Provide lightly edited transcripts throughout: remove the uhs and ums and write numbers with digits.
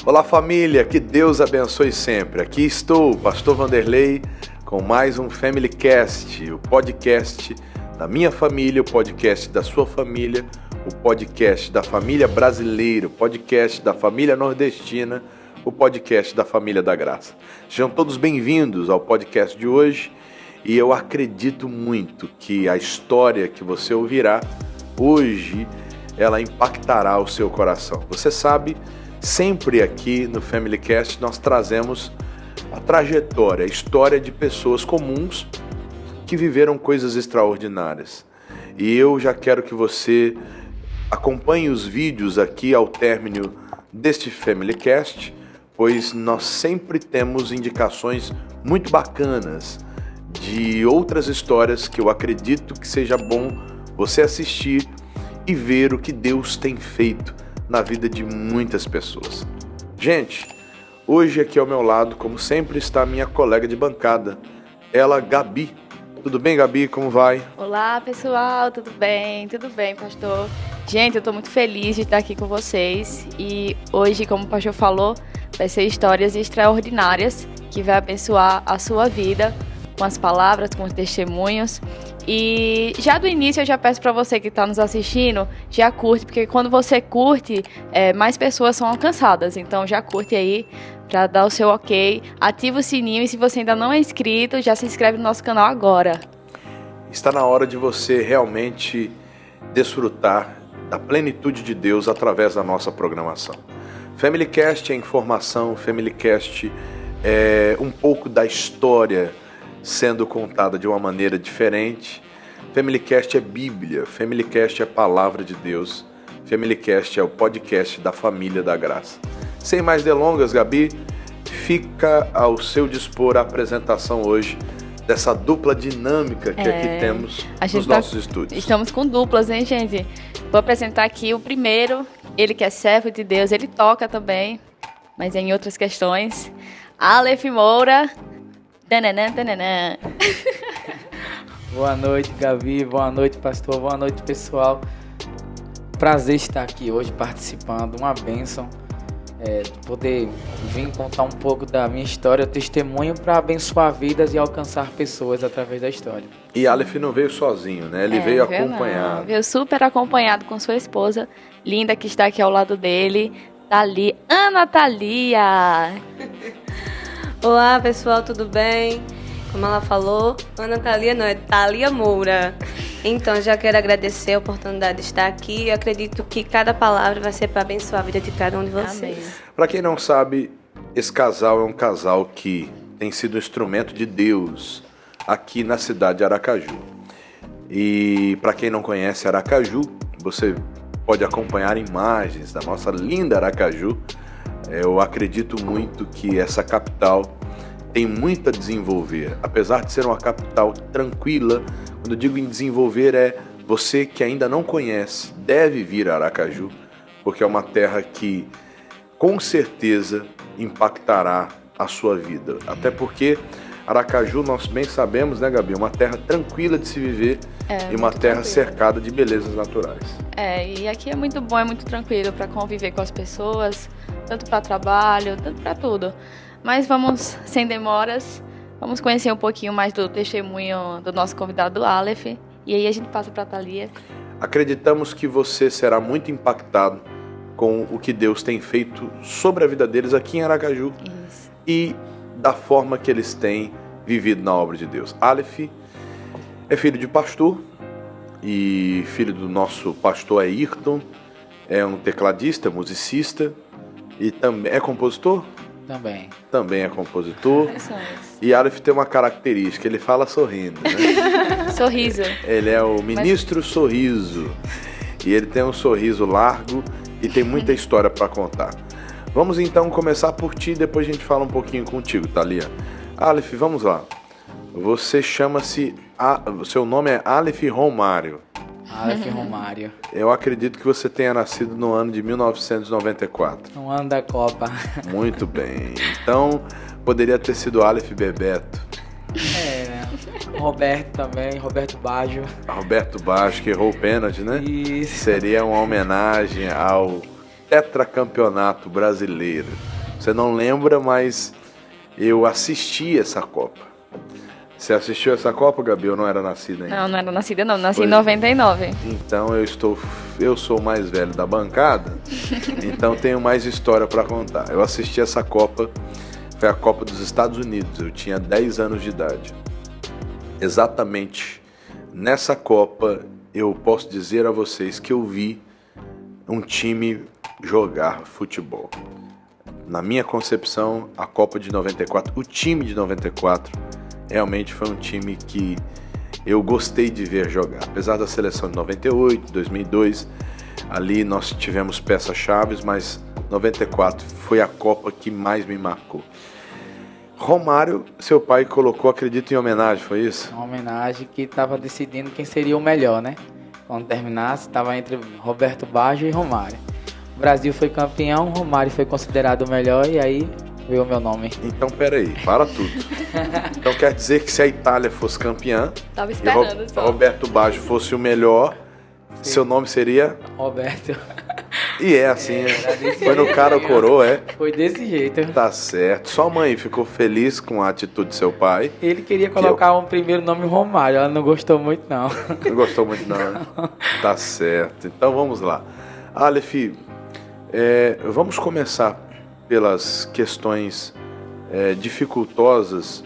Olá família, que Deus abençoe sempre. Aqui estou, Pastor Vanderlei, com mais um Family Cast, o podcast da minha família, o podcast da sua família, o podcast da família brasileira, o podcast da família nordestina, o podcast da família da graça. Sejam todos bem-vindos ao podcast de hoje e eu acredito muito que a história que você ouvirá hoje, ela impactará o seu coração. Você sabe, sempre aqui no Family Cast nós trazemos a trajetória, a história de pessoas comuns que viveram coisas extraordinárias. E eu já quero que você acompanhe os vídeos aqui ao término deste Family Cast, pois nós sempre temos indicações muito bacanas de outras histórias que eu acredito que seja bom você assistir e ver o que Deus tem feito na vida de muitas pessoas. Gente, hoje aqui ao meu lado, como sempre, está a minha colega de bancada, ela, Gabi. Tudo bem, Gabi? Como vai? Olá, pessoal. Tudo bem, pastor? Gente, eu estou muito feliz de estar aqui com vocês e hoje, como o pastor falou, vai ser histórias extraordinárias que vai abençoar a sua vida com as palavras, com os testemunhos. E já do início eu já peço para você que está nos assistindo, já curte, porque quando você curte, mais pessoas são alcançadas. Então já curte aí para dar o seu ok, ativa o sininho e se você ainda não é inscrito, já se inscreve no nosso canal agora. Está na hora de você realmente desfrutar da plenitude de Deus através da nossa programação. Family Cast é informação, Family Cast é um pouco da história sendo contada de uma maneira diferente. Family Cast é Bíblia, Family Cast é Palavra de Deus, Family Cast é o podcast da família da graça. Sem mais delongas, Gabi, fica ao seu dispor a apresentação hoje dessa dupla dinâmica que aqui temos nos nossos estúdios. Estamos com duplas, hein, gente? Vou apresentar aqui o primeiro, ele que é servo de Deus, ele toca também, mas em outras questões. Aleph Moura. Tananã, tananã. Boa noite, Gabi. Boa noite, pastor. Boa noite, pessoal. Prazer estar aqui hoje participando. Uma bênção poder vir contar um pouco da minha história, testemunho para abençoar vidas e alcançar pessoas através da história. E Aleph não veio sozinho, né? Ele veio acompanhado. Veio super acompanhado com sua esposa, linda, que está aqui ao lado dele, Ana Thalia. Olá, pessoal, tudo bem? Como ela falou, Ana Thalia não, é Thalia Moura. Então, já quero agradecer a oportunidade de estar aqui. Eu acredito que cada palavra vai ser para abençoar a vida de cada um de vocês. Para quem não sabe, esse casal é um casal que tem sido instrumento de Deus aqui na cidade de Aracaju. E para quem não conhece Aracaju, você pode acompanhar imagens da nossa linda Aracaju. Eu acredito muito que essa capital tem muito a desenvolver. Apesar de ser uma capital tranquila, quando eu digo em desenvolver você que ainda não conhece, deve vir a Aracaju, porque é uma terra que com certeza impactará a sua vida. Até porque Aracaju, nós bem sabemos, né, Gabi, é uma terra tranquila de se viver e uma terra cercada de belezas naturais. E aqui é muito bom, é muito tranquilo para conviver com as pessoas, tanto para trabalho, tanto para tudo. Mas vamos, sem demoras, vamos conhecer um pouquinho mais do testemunho do nosso convidado Aleph, e aí a gente passa para a Thalia. Acreditamos que você será muito impactado com o que Deus tem feito sobre a vida deles aqui em Aracaju. Isso. E da forma que eles têm vivido na obra de Deus. Aleph é filho de pastor e filho do nosso pastor Ayrton, é um tecladista, musicista e também é compositor? Também é compositor. E Aleph tem uma característica, ele fala sorrindo, né? Sorriso. Ele é o ministro Sorriso. E ele tem um sorriso largo e tem muita história para contar. Vamos então começar por ti, depois a gente fala um pouquinho contigo, Thalia. Aleph, vamos lá. Você chama-se... seu nome é Aleph Romário. Aleph Romário. Eu acredito que você tenha nascido no ano de 1994. No ano da Copa. Muito bem. Então, poderia ter sido Aleph Bebeto. Roberto também, Roberto Baggio. Roberto Baggio, que errou o pênalti, né? Isso. Seria uma homenagem ao tetracampeonato brasileiro. Você não lembra, mas eu assisti essa Copa. Você assistiu essa Copa, Gabi? Eu não era nascida ainda. Não era nascida não, nasci em 99. Então eu sou o mais velho da bancada, então tenho mais história para contar. Eu assisti essa Copa, foi a Copa dos Estados Unidos, eu tinha 10 anos de idade. Exatamente nessa Copa eu posso dizer a vocês que eu vi um time jogar futebol. Na minha concepção, a Copa de 94, o time de 94, realmente foi um time que eu gostei de ver jogar. Apesar da seleção de 98, 2002, ali nós tivemos peças-chave, mas 94 foi a Copa que mais me marcou. Romário, seu pai colocou, acredito, em homenagem, foi isso? Uma homenagem que estava decidindo quem seria o melhor, né? Quando terminasse, estava entre Roberto Baggio e Romário. O Brasil foi campeão, Romário foi considerado o melhor e aí veio o meu nome. Então, peraí, para tudo. Então quer dizer que se a Itália fosse campeã Tava esperando e só. Roberto Baggio fosse o melhor, Sim. seu nome seria... Roberto. E é assim, foi no jeito, cara ou coroa, é? Foi desse jeito. Tá certo. Sua mãe ficou feliz com a atitude do seu pai. Ele queria colocar um primeiro nome Romário, ela não gostou muito não. Não gostou muito não, né? Tá certo. Então vamos lá. Aleph, vamos começar pelas questões dificultosas,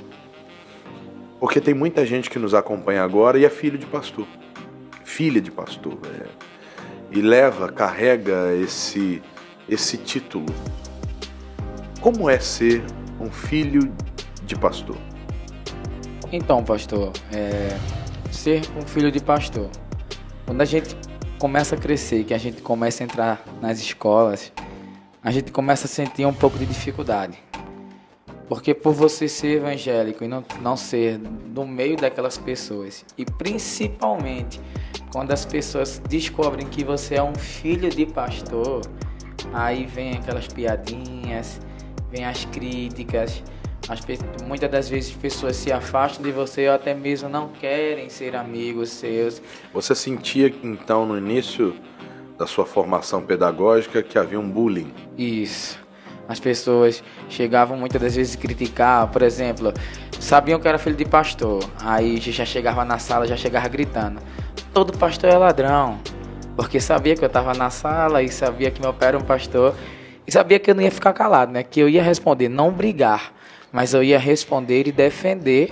porque tem muita gente que nos acompanha agora e é filho de pastor. Filha de pastor. E carrega esse título. Como é ser um filho de pastor? Então, pastor, ser um filho de pastor. Quando a gente começa a crescer, que a gente começa a entrar nas escolas, a gente começa a sentir um pouco de dificuldade. Porque por você ser evangélico e não ser no meio daquelas pessoas, e principalmente quando as pessoas descobrem que você é um filho de pastor, aí vem aquelas piadinhas, vem as críticas, muitas das vezes as pessoas se afastam de você ou até mesmo não querem ser amigos seus. Você sentia, então, no início da sua formação pedagógica, que havia um bullying? Isso. As pessoas chegavam muitas das vezes a criticar, por exemplo, sabiam que eu era filho de pastor, aí já chegava na sala, já chegava gritando: todo pastor é ladrão, porque sabia que eu estava na sala e sabia que meu pai era um pastor e sabia que eu não ia ficar calado, né? Que eu ia responder, não brigar, mas eu ia responder e defender,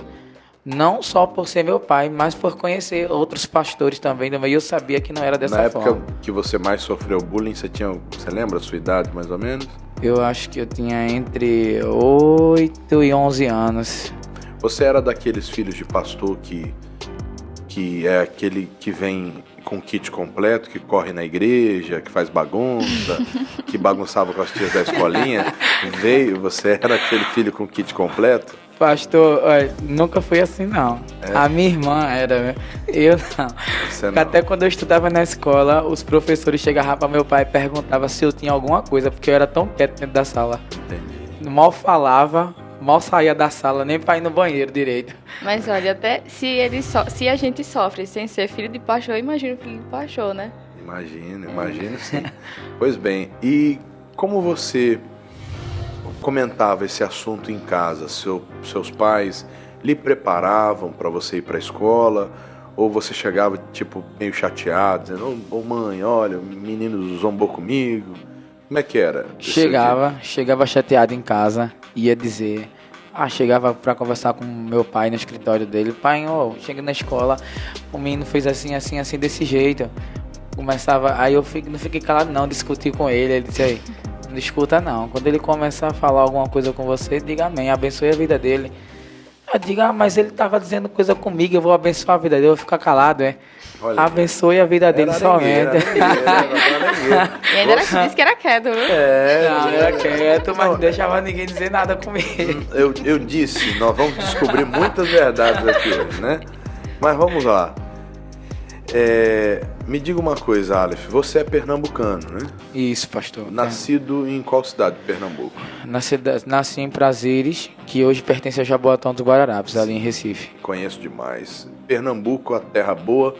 não só por ser meu pai, mas por conhecer outros pastores também, e eu sabia que não era dessa forma. Na época que você mais sofreu bullying, você lembra a sua idade mais ou menos? Eu acho que eu tinha entre 8 e 11 anos. Você era daqueles filhos de pastor que é aquele que vem com kit completo, que corre na igreja, que faz bagunça, que bagunçava com as tias da escolinha? Você era aquele filho com kit completo? Pastor, nunca foi assim não. A minha irmã era, eu não. Você não. Até quando eu estudava na escola, os professores chegavam para meu pai e perguntavam se eu tinha alguma coisa, porque eu era tão quieto dentro da sala. Entendi. Mal falava, mal saía da sala, nem para ir no banheiro direito. Mas olha, até se a gente sofre sem ser filho de pastor, imagina o filho de pastor, né? Imagino sim. Pois bem, e como você comentava esse assunto em casa? Seus pais lhe preparavam para você ir para a escola? Ou você chegava tipo meio chateado, dizendo: ô mãe, olha, o menino zombou comigo? Como é que era? Chegava chateado em casa, ia dizer... chegava para conversar com meu pai no escritório dele: pai, chega na escola, o menino fez assim, assim, assim, desse jeito. Começava, aí eu não fiquei calado não, discuti com ele disse: aí, não discuta não, quando ele começar a falar alguma coisa com você, diga amém, abençoe a vida dele. Eu digo: mas ele estava dizendo coisa comigo, eu vou abençoar a vida dele, eu vou ficar calado, Olha, abençoe a vida dele somente. E ainda disse que era quieto, viu? Era quieto, mas não deixava ninguém dizer nada comigo. Eu disse, nós vamos descobrir muitas verdades aqui hoje, né? Mas vamos lá. Me diga uma coisa, Aleph, você é pernambucano, né? Isso, pastor. Nascido em qual cidade de Pernambuco? Nasci em Prazeres, que hoje pertence a Jaboatão dos Guararapes, ali em Recife. Conheço demais. Pernambuco, a terra boa.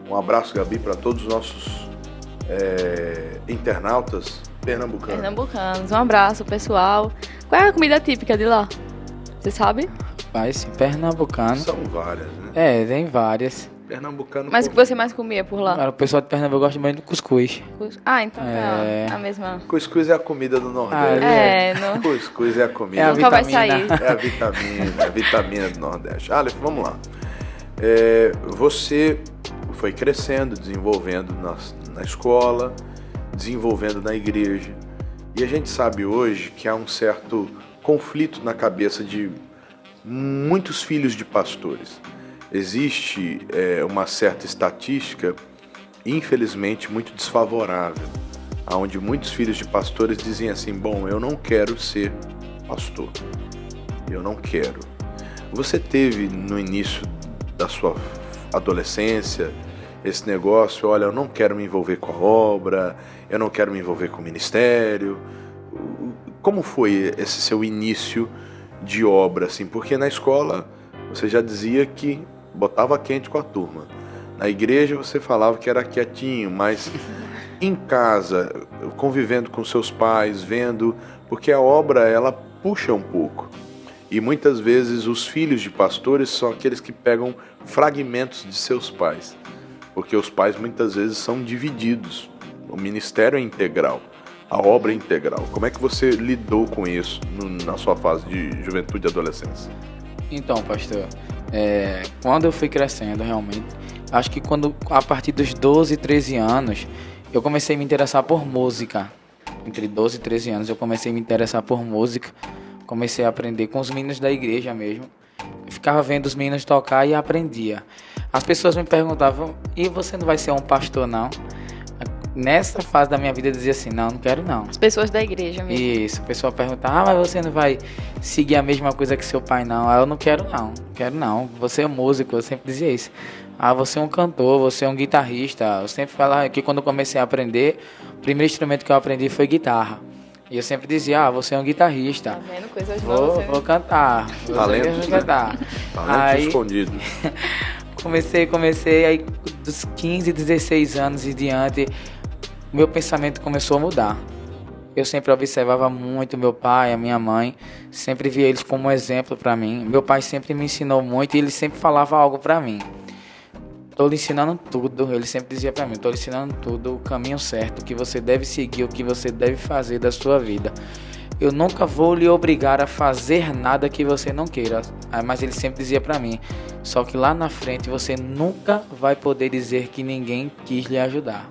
Um abraço, Gabi, para todos os nossos internautas pernambucanos. Um abraço, pessoal. Qual é a comida típica de lá? Você sabe? Mas pernambucano. São várias, né? Tem várias. Pernambucano. Mas o que você mais comia por lá? Agora, o pessoal de Pernambuco gosta muito de cuscuz. Ah, então é a mesma. Cuscuz é a comida do Nordeste. Não. Cuscuz é a comida. É a Nunca vai vitamina. sair. É a vitamina do Nordeste. Aleph, vamos lá. Você foi crescendo, desenvolvendo na escola, desenvolvendo na igreja. E a gente sabe hoje que há um certo conflito na cabeça de muitos filhos de pastores. Existe uma certa estatística, infelizmente, muito desfavorável, onde muitos filhos de pastores dizem assim: bom, eu não quero ser pastor, eu não quero. Você teve no início da sua adolescência esse negócio: olha, eu não quero me envolver com a obra, eu não quero me envolver com o ministério. Como foi esse seu início de obra, assim? Porque na escola você já dizia que botava quente com a turma. Na igreja você falava que era quietinho, mas em casa, convivendo com seus pais, vendo, porque a obra ela puxa um pouco. E muitas vezes os filhos de pastores são aqueles que pegam fragmentos de seus pais, porque os pais muitas vezes são divididos. O ministério é integral, a obra é integral. Como é que você lidou com isso na sua fase de juventude e adolescência? Então, pastor, quando eu fui crescendo, realmente, acho que a partir dos 12, 13 anos, eu comecei a me interessar por música. Entre 12 e 13 anos, eu comecei a me interessar por música. Comecei a aprender com os meninos da igreja mesmo. Eu ficava vendo os meninos tocar e aprendia. As pessoas me perguntavam: e você não vai ser um pastor, não? Nessa fase da minha vida eu dizia assim: não quero não. As pessoas da igreja mesmo. Isso, o pessoal perguntava: mas você não vai seguir a mesma coisa que seu pai, não? Eu não quero não, você é um músico, eu sempre dizia isso. Você é um cantor, você é um guitarrista. Eu sempre falava que quando eu comecei a aprender, o primeiro instrumento que eu aprendi foi guitarra. E eu sempre dizia: você é um guitarrista. Tá vendo? Coisas novas. Vou cantar. Talentos, vou cantar. Talentos escondidos. Comecei, aí dos 15, 16 anos e diante, meu pensamento começou a mudar. Eu sempre observava muito meu pai, a minha mãe, sempre via eles como exemplo para mim. Meu pai sempre me ensinou muito e ele sempre falava algo para mim. Estou lhe ensinando tudo, ele sempre dizia para mim: estou lhe ensinando tudo, o caminho certo, o que você deve seguir, o que você deve fazer da sua vida. Eu nunca vou lhe obrigar a fazer nada que você não queira. Mas ele sempre dizia para mim: só que lá na frente você nunca vai poder dizer que ninguém quis lhe ajudar.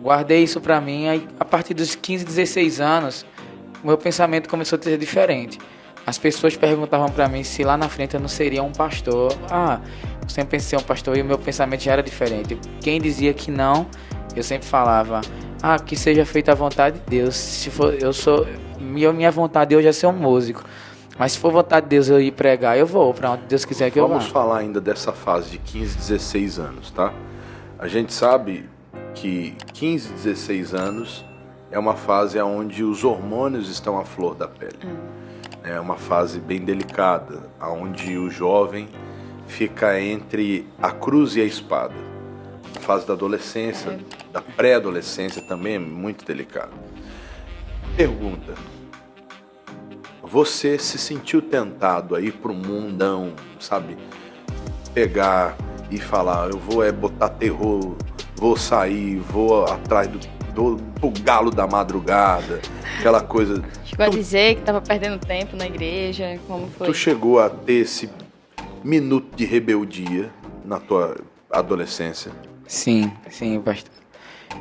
Guardei isso para mim. Aí, a partir dos 15, 16 anos, meu pensamento começou a ser diferente. As pessoas perguntavam para mim se lá na frente eu não seria um pastor. Eu sempre pensei em um pastor e o meu pensamento já era diferente. Quem dizia que não, eu sempre falava: que seja feita a vontade de Deus. Se for, minha vontade hoje é ser um músico. Mas se for vontade de Deus eu ir pregar, eu vou para onde Deus quiser que eu vá. Vamos falar ainda dessa fase de 15, 16 anos, tá? A gente sabe que 15, 16 anos é uma fase onde os hormônios estão à flor da pele. É uma fase bem delicada, onde o jovem fica entre a cruz e a espada. A fase da adolescência, da pré-adolescência também é muito delicada. Pergunta: você se sentiu tentado a ir pro mundão, sabe? Pegar e falar: eu vou botar terror, vou sair, vou atrás do galo da madrugada, aquela coisa. Chegou a dizer que estava perdendo tempo na igreja, como foi? Tu chegou a ter esse minuto de rebeldia na tua adolescência? Sim, pastor.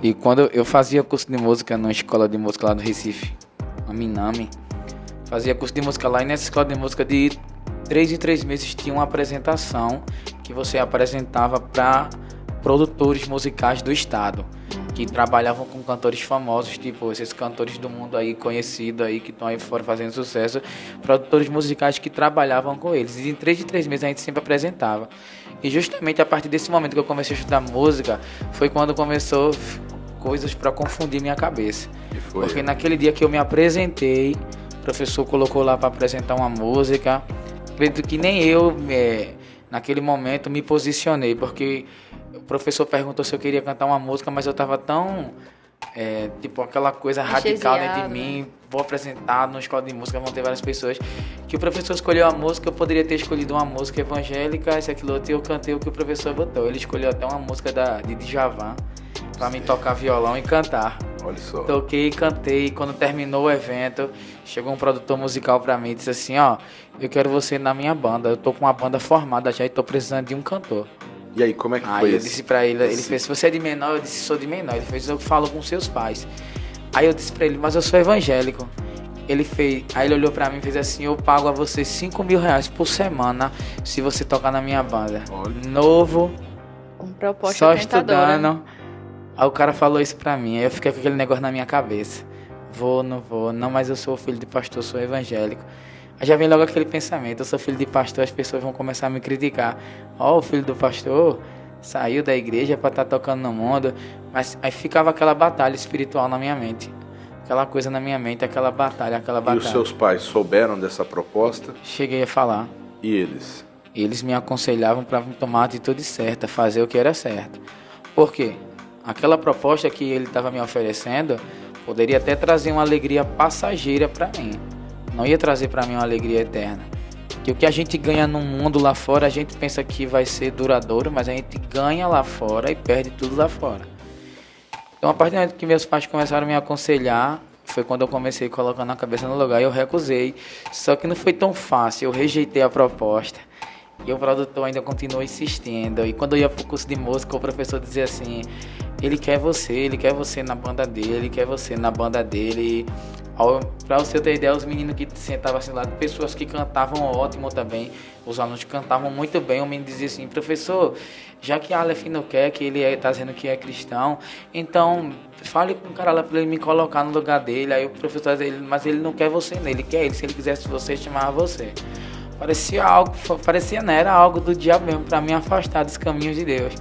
E quando eu fazia curso de música numa escola de música lá do Recife, a Minami, fazia curso de música lá, e nessa escola de música de 3 em 3 meses tinha uma apresentação que você apresentava para produtores musicais do estado, que trabalhavam com cantores famosos, tipo esses cantores do mundo aí conhecidos aí, que estão aí fora fazendo sucesso, produtores musicais que trabalhavam com eles. E em 3 de 3 meses a gente sempre apresentava. E justamente a partir desse momento que eu comecei a estudar música, foi quando começou coisas para confundir minha cabeça. Porque naquele dia que eu me apresentei, o professor colocou lá para apresentar uma música. Acredito que nem eu, naquele momento, me posicionei, porque o professor perguntou se eu queria cantar uma música, mas eu estava tão tipo aquela coisa radical dentro de Anestesiado, mim. Vou apresentar numa escola de música, vão ter várias pessoas. Que o professor escolheu a música, eu poderia ter escolhido uma música evangélica, esse aquilo outro, e eu cantei o que o professor botou. Ele escolheu até uma música de Djavan pra mim tocar violão e cantar. Olha só. Toquei, cantei, quando terminou o evento, chegou um produtor musical pra mim e disse assim, ó, eu quero você na minha banda, eu tô com uma banda formada já e tô precisando de um cantor. E aí, como é que Aí foi eu esse? disse pra ele, ele fez, você é de menor? Eu disse, sou de menor. Ele fez, eu falo com seus pais. Aí eu disse pra ele, mas eu sou evangélico. Aí ele olhou pra mim e fez assim, eu pago a você R$5.000 por semana se você tocar na minha banda. Olha. Novo, Uma proposta só tentadora. estudando. Aí o cara falou isso pra mim, aí eu fiquei com aquele negócio na minha cabeça. Não, mas eu sou filho de pastor, sou evangélico. Aí já vem logo aquele pensamento, eu sou filho de pastor, as pessoas vão começar a me criticar. Ó, o filho do pastor saiu da igreja pra estar tocando no mundo. Mas aí ficava aquela batalha espiritual na minha mente. Aquela coisa na minha mente, aquela batalha. E os seus pais souberam dessa proposta? Cheguei a falar. E eles? Eles me aconselhavam para tomar a atitude certa, fazer o que era certo. Por quê? Aquela proposta que ele estava me oferecendo poderia até trazer uma alegria passageira para mim. Não ia trazer para mim uma alegria eterna. Que o que a gente ganha no mundo lá fora, a gente pensa que vai ser duradouro, mas a gente ganha lá fora e perde tudo lá fora. Então, a partir do momento que meus pais começaram a me aconselhar, foi quando eu comecei colocando a cabeça no lugar e eu recusei. Só que não foi tão fácil, eu rejeitei a proposta. E o produtor ainda continuou insistindo. E quando eu ia pro curso de música, o professor dizia assim, ele quer você na banda dele, ele quer você na banda dele. Pra você ter ideia, os meninos que sentavam assim lá, pessoas que cantavam ótimo também, os alunos cantavam muito bem, o menino dizia assim, professor, já que Aleph não quer, que ele tá dizendo que é cristão, então fale com o cara lá pra ele me colocar no lugar dele. Aí o professor dizia, mas ele não quer você, né? Ele quer ele, se ele quisesse você, chamava você. Parecia, né? Era algo do diabo mesmo, pra me afastar dos caminhos de Deus.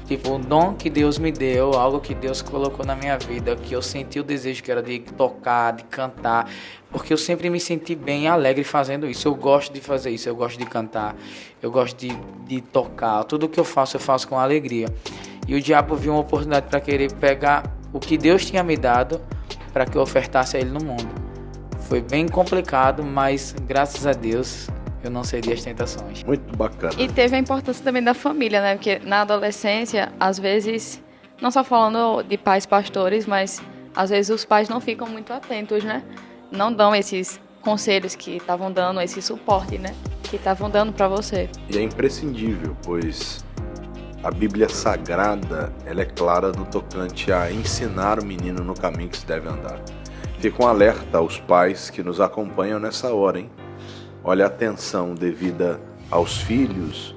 Tipo, um dom que Deus me deu, algo que Deus colocou na minha vida, que eu senti o desejo que era de tocar, de cantar, porque eu sempre me senti bem e alegre fazendo isso. Eu gosto de fazer isso, eu gosto de cantar, eu gosto de tocar. Tudo que eu faço com alegria. E o diabo viu uma oportunidade para querer pegar o que Deus tinha me dado para que eu ofertasse a ele no mundo. Foi bem complicado, mas graças a Deus eu não cedi às tentações. Muito bacana. E teve a importância também da família, né? Porque na adolescência, às vezes, não só falando de pais pastores, mas às vezes os pais não ficam muito atentos, né? Não dão esses conselhos que estavam dando, esse suporte, né? Que estavam dando para você. E é imprescindível, pois a Bíblia Sagrada, ela é clara no tocante a ensinar o menino no caminho que se deve andar. Fica um alerta aos pais que nos acompanham nessa hora, hein? Olha a atenção devida aos filhos,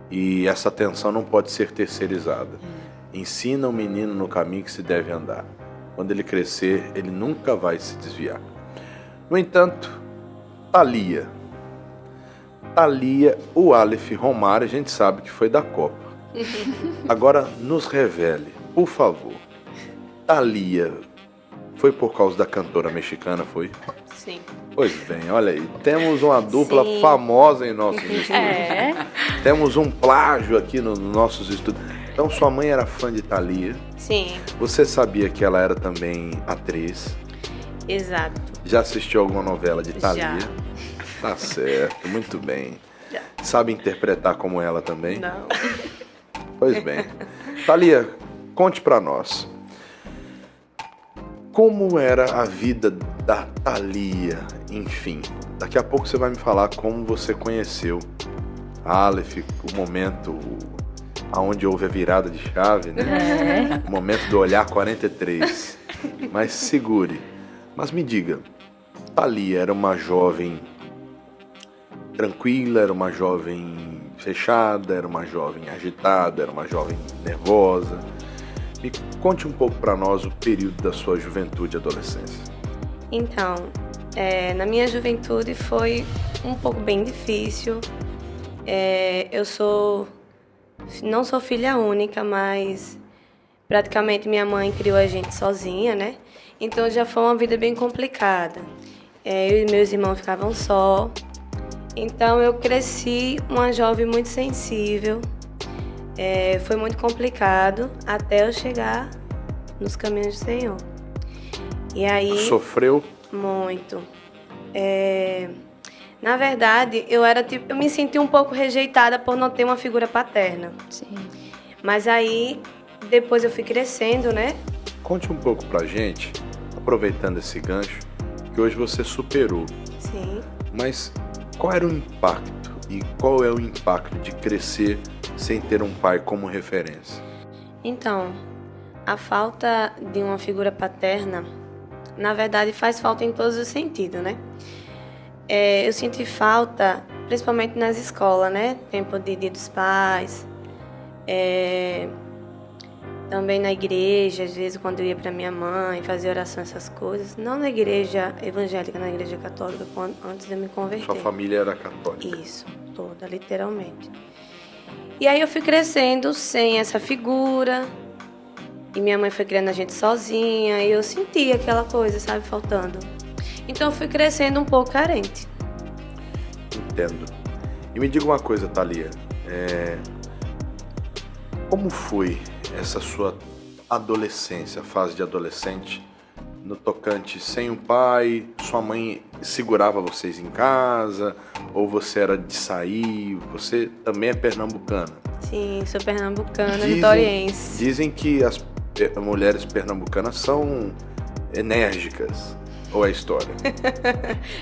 e essa atenção não pode ser terceirizada. Ensina o menino no caminho que se deve andar. Quando ele crescer, ele nunca vai se desviar. No entanto, Thalia, o Aleph Romário, a gente sabe que foi da Copa. Agora, nos revele, por favor, Thalia foi por causa da cantora mexicana, foi? Sim. Pois bem, olha aí, temos uma dupla Sim. famosa em nossos estúdios. É. Temos um plágio aqui nos nossos estúdios. Então, sua mãe era fã de Thalia. Sim, Você sabia que ela era também atriz? exato. Já assistiu alguma novela de Thalia? Já. Tá certo, muito bem. Já. Sabe interpretar como ela também? Não. Pois bem. Thalia, conte pra nós. Como era a vida da Thalia, enfim. Daqui a pouco você vai me falar como você conheceu a Aleph, o momento onde houve a virada de chave, né? O momento do olhar 43. Mas segure. Mas me diga, Thalia era uma jovem tranquila, era uma jovem fechada, era uma jovem agitada, era uma jovem nervosa? Me conte um pouco para nós o período da sua juventude e adolescência. Então, na minha juventude foi um pouco bem difícil. Eu não sou filha única, mas praticamente minha mãe criou a gente sozinha, né? Então já foi uma vida bem complicada. Eu e meus irmãos ficavam só. Então eu cresci uma jovem muito sensível. Foi muito complicado até eu chegar nos caminhos do Senhor. E aí... Sofreu? Muito. Na verdade, eu me senti um pouco rejeitada por não ter uma figura paterna. Sim. Mas aí, depois eu fui crescendo, né? Conte um pouco pra gente, aproveitando esse gancho, que hoje você superou. Sim. Mas qual era o impacto e qual é o impacto de crescer sem ter um pai como referência? Então, a falta de uma figura paterna, na verdade, faz falta em todos os sentidos, né? Eu senti falta, principalmente nas escolas, né? Tempo de Dia dos Pais, também na igreja, às vezes quando eu ia para minha mãe fazer oração, essas coisas. Não na igreja evangélica, na igreja católica, antes de eu me converter. Sua família era católica? Isso, toda, literalmente. E aí eu fui crescendo sem essa figura. E minha mãe foi criando a gente sozinha. E eu sentia aquela coisa, sabe, faltando. Então eu fui crescendo um pouco carente. Entendo. E me diga uma coisa, Thalia. Como foi essa sua adolescência, fase de adolescente, no tocante sem um pai? Sua mãe segurava vocês em casa? Ou você era de sair? Você também é pernambucana? Sim, sou pernambucana, vitoriense. Dizem que as mulheres pernambucanas são enérgicas. Ou é história?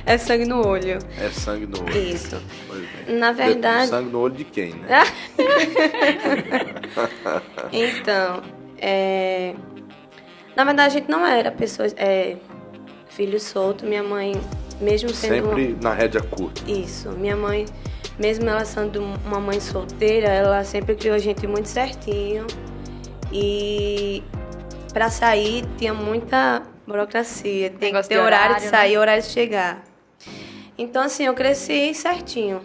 É sangue no olho. É sangue no olho. Isso. Pois bem. Na verdade... Sangue no olho de quem, né? Então, na verdade a gente não era pessoas, filho solto. Minha mãe, mesmo sendo... Sempre na rédea curta. Isso. Minha mãe, mesmo ela sendo uma mãe solteira, ela sempre criou a gente muito certinho. E pra sair tinha muita burocracia. Tem que ter horário de sair, horário de chegar. Então, assim, eu cresci certinho.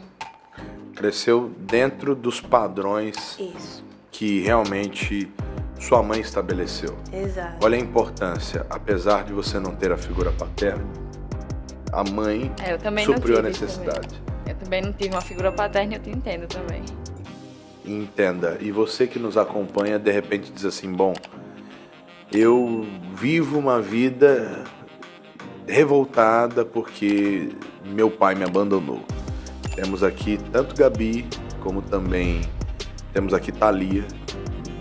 Cresceu dentro dos padrões Isso. que realmente sua mãe estabeleceu. Exato. Olha a importância, apesar de você não ter a figura paterna, a mãe supriu a necessidade. Eu também não tive uma figura paterna, eu te entendo também. Entenda, e você que nos acompanha, de repente diz assim, bom, eu vivo uma vida revoltada porque meu pai me abandonou. Temos aqui tanto Gabi, como também temos aqui Thalia,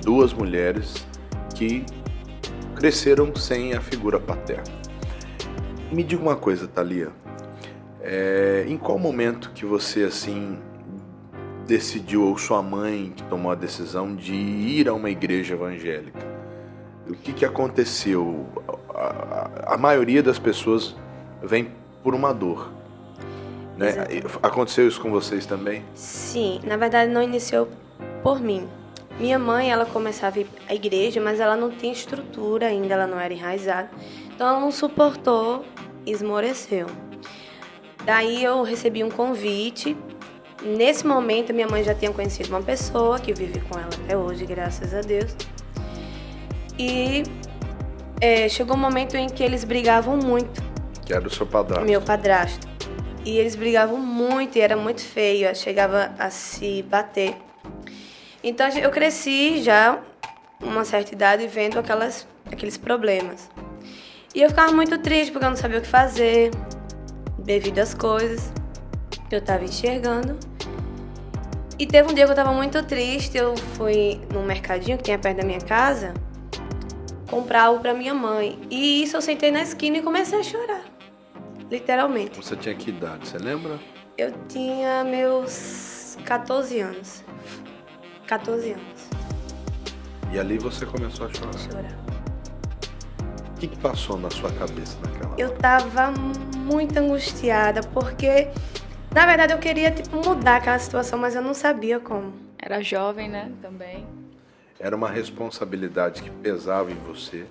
duas mulheres que cresceram sem a figura paterna. Me diga uma coisa, Thalia, em qual momento que você assim decidiu, ou sua mãe que tomou a decisão de ir a uma igreja evangélica? O que aconteceu? A maioria das pessoas vem por uma dor, né? Aconteceu isso com vocês também? Sim, na verdade não iniciou por mim. Minha mãe, ela começava a ir à igreja, mas ela não tinha estrutura ainda, ela não era enraizada. Então ela não suportou e esmoreceu. Daí eu recebi um convite. Nesse momento, minha mãe já tinha conhecido uma pessoa que vive com ela até hoje, graças a Deus. E chegou um momento em que eles brigavam muito. Que era o seu padrasto. Meu padrasto. E eles brigavam muito e era muito feio, chegava a se bater. Então eu cresci já, uma certa idade, vendo aqueles problemas. E eu ficava muito triste porque eu não sabia o que fazer devido às coisas que eu estava enxergando. E teve um dia que eu estava muito triste, eu fui num mercadinho que tinha perto da minha casa comprar algo para minha mãe. E isso eu sentei na esquina e comecei a chorar, literalmente. Você tinha que idade, você lembra? Eu tinha meus 14 anos. 14 anos. E ali você começou a chorar. O que passou na sua cabeça naquela hora? Eu tava muito angustiada, porque, na verdade, eu queria mudar aquela situação, mas eu não sabia como. Era jovem, né, também. Era uma responsabilidade que pesava em você.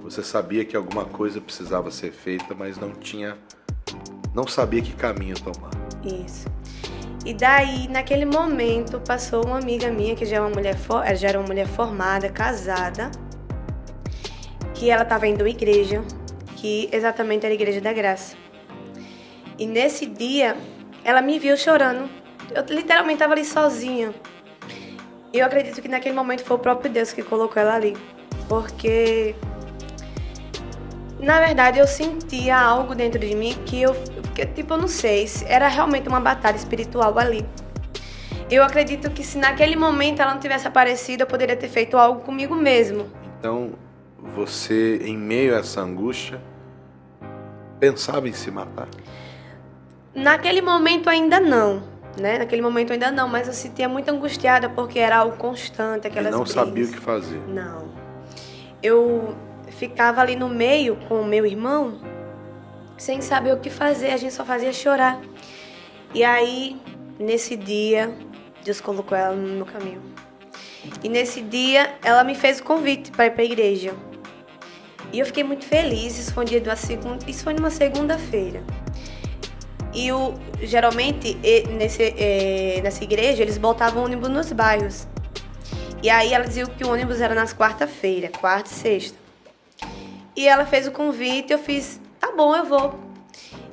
Você sabia que alguma coisa precisava ser feita, mas não sabia que caminho tomar. Isso. E daí, naquele momento, passou uma amiga minha, que já era uma mulher formada, casada, que ela estava indo à igreja, que exatamente era a Igreja da Graça. E nesse dia, ela me viu chorando. Eu literalmente estava ali sozinha. E eu acredito que naquele momento foi o próprio Deus que colocou ela ali. porque na verdade eu sentia algo dentro de mim que eu não sei, era realmente uma batalha espiritual ali. Eu acredito que se naquele momento ela não tivesse aparecido, eu poderia ter feito algo comigo mesmo. Então, você, em meio a essa angústia, pensava em se matar? Naquele momento ainda não, né? Naquele momento ainda não, mas eu se sentia muito angustiada porque era algo constante, aquelas E não brigas. sabia o que fazer? Não. Eu ficava ali no meio com o meu irmão, sem saber o que fazer, a gente só fazia chorar. E aí, nesse dia, Deus colocou ela no meu caminho. E nesse dia, ela me fez o convite para ir para a igreja. E eu fiquei muito feliz, isso foi numa segunda-feira. E geralmente, nessa igreja, eles botavam ônibus nos bairros. E aí ela dizia que o ônibus era nas quarta-feira, quarta e sexta. E ela fez o convite, eu fiz, tá bom, eu vou.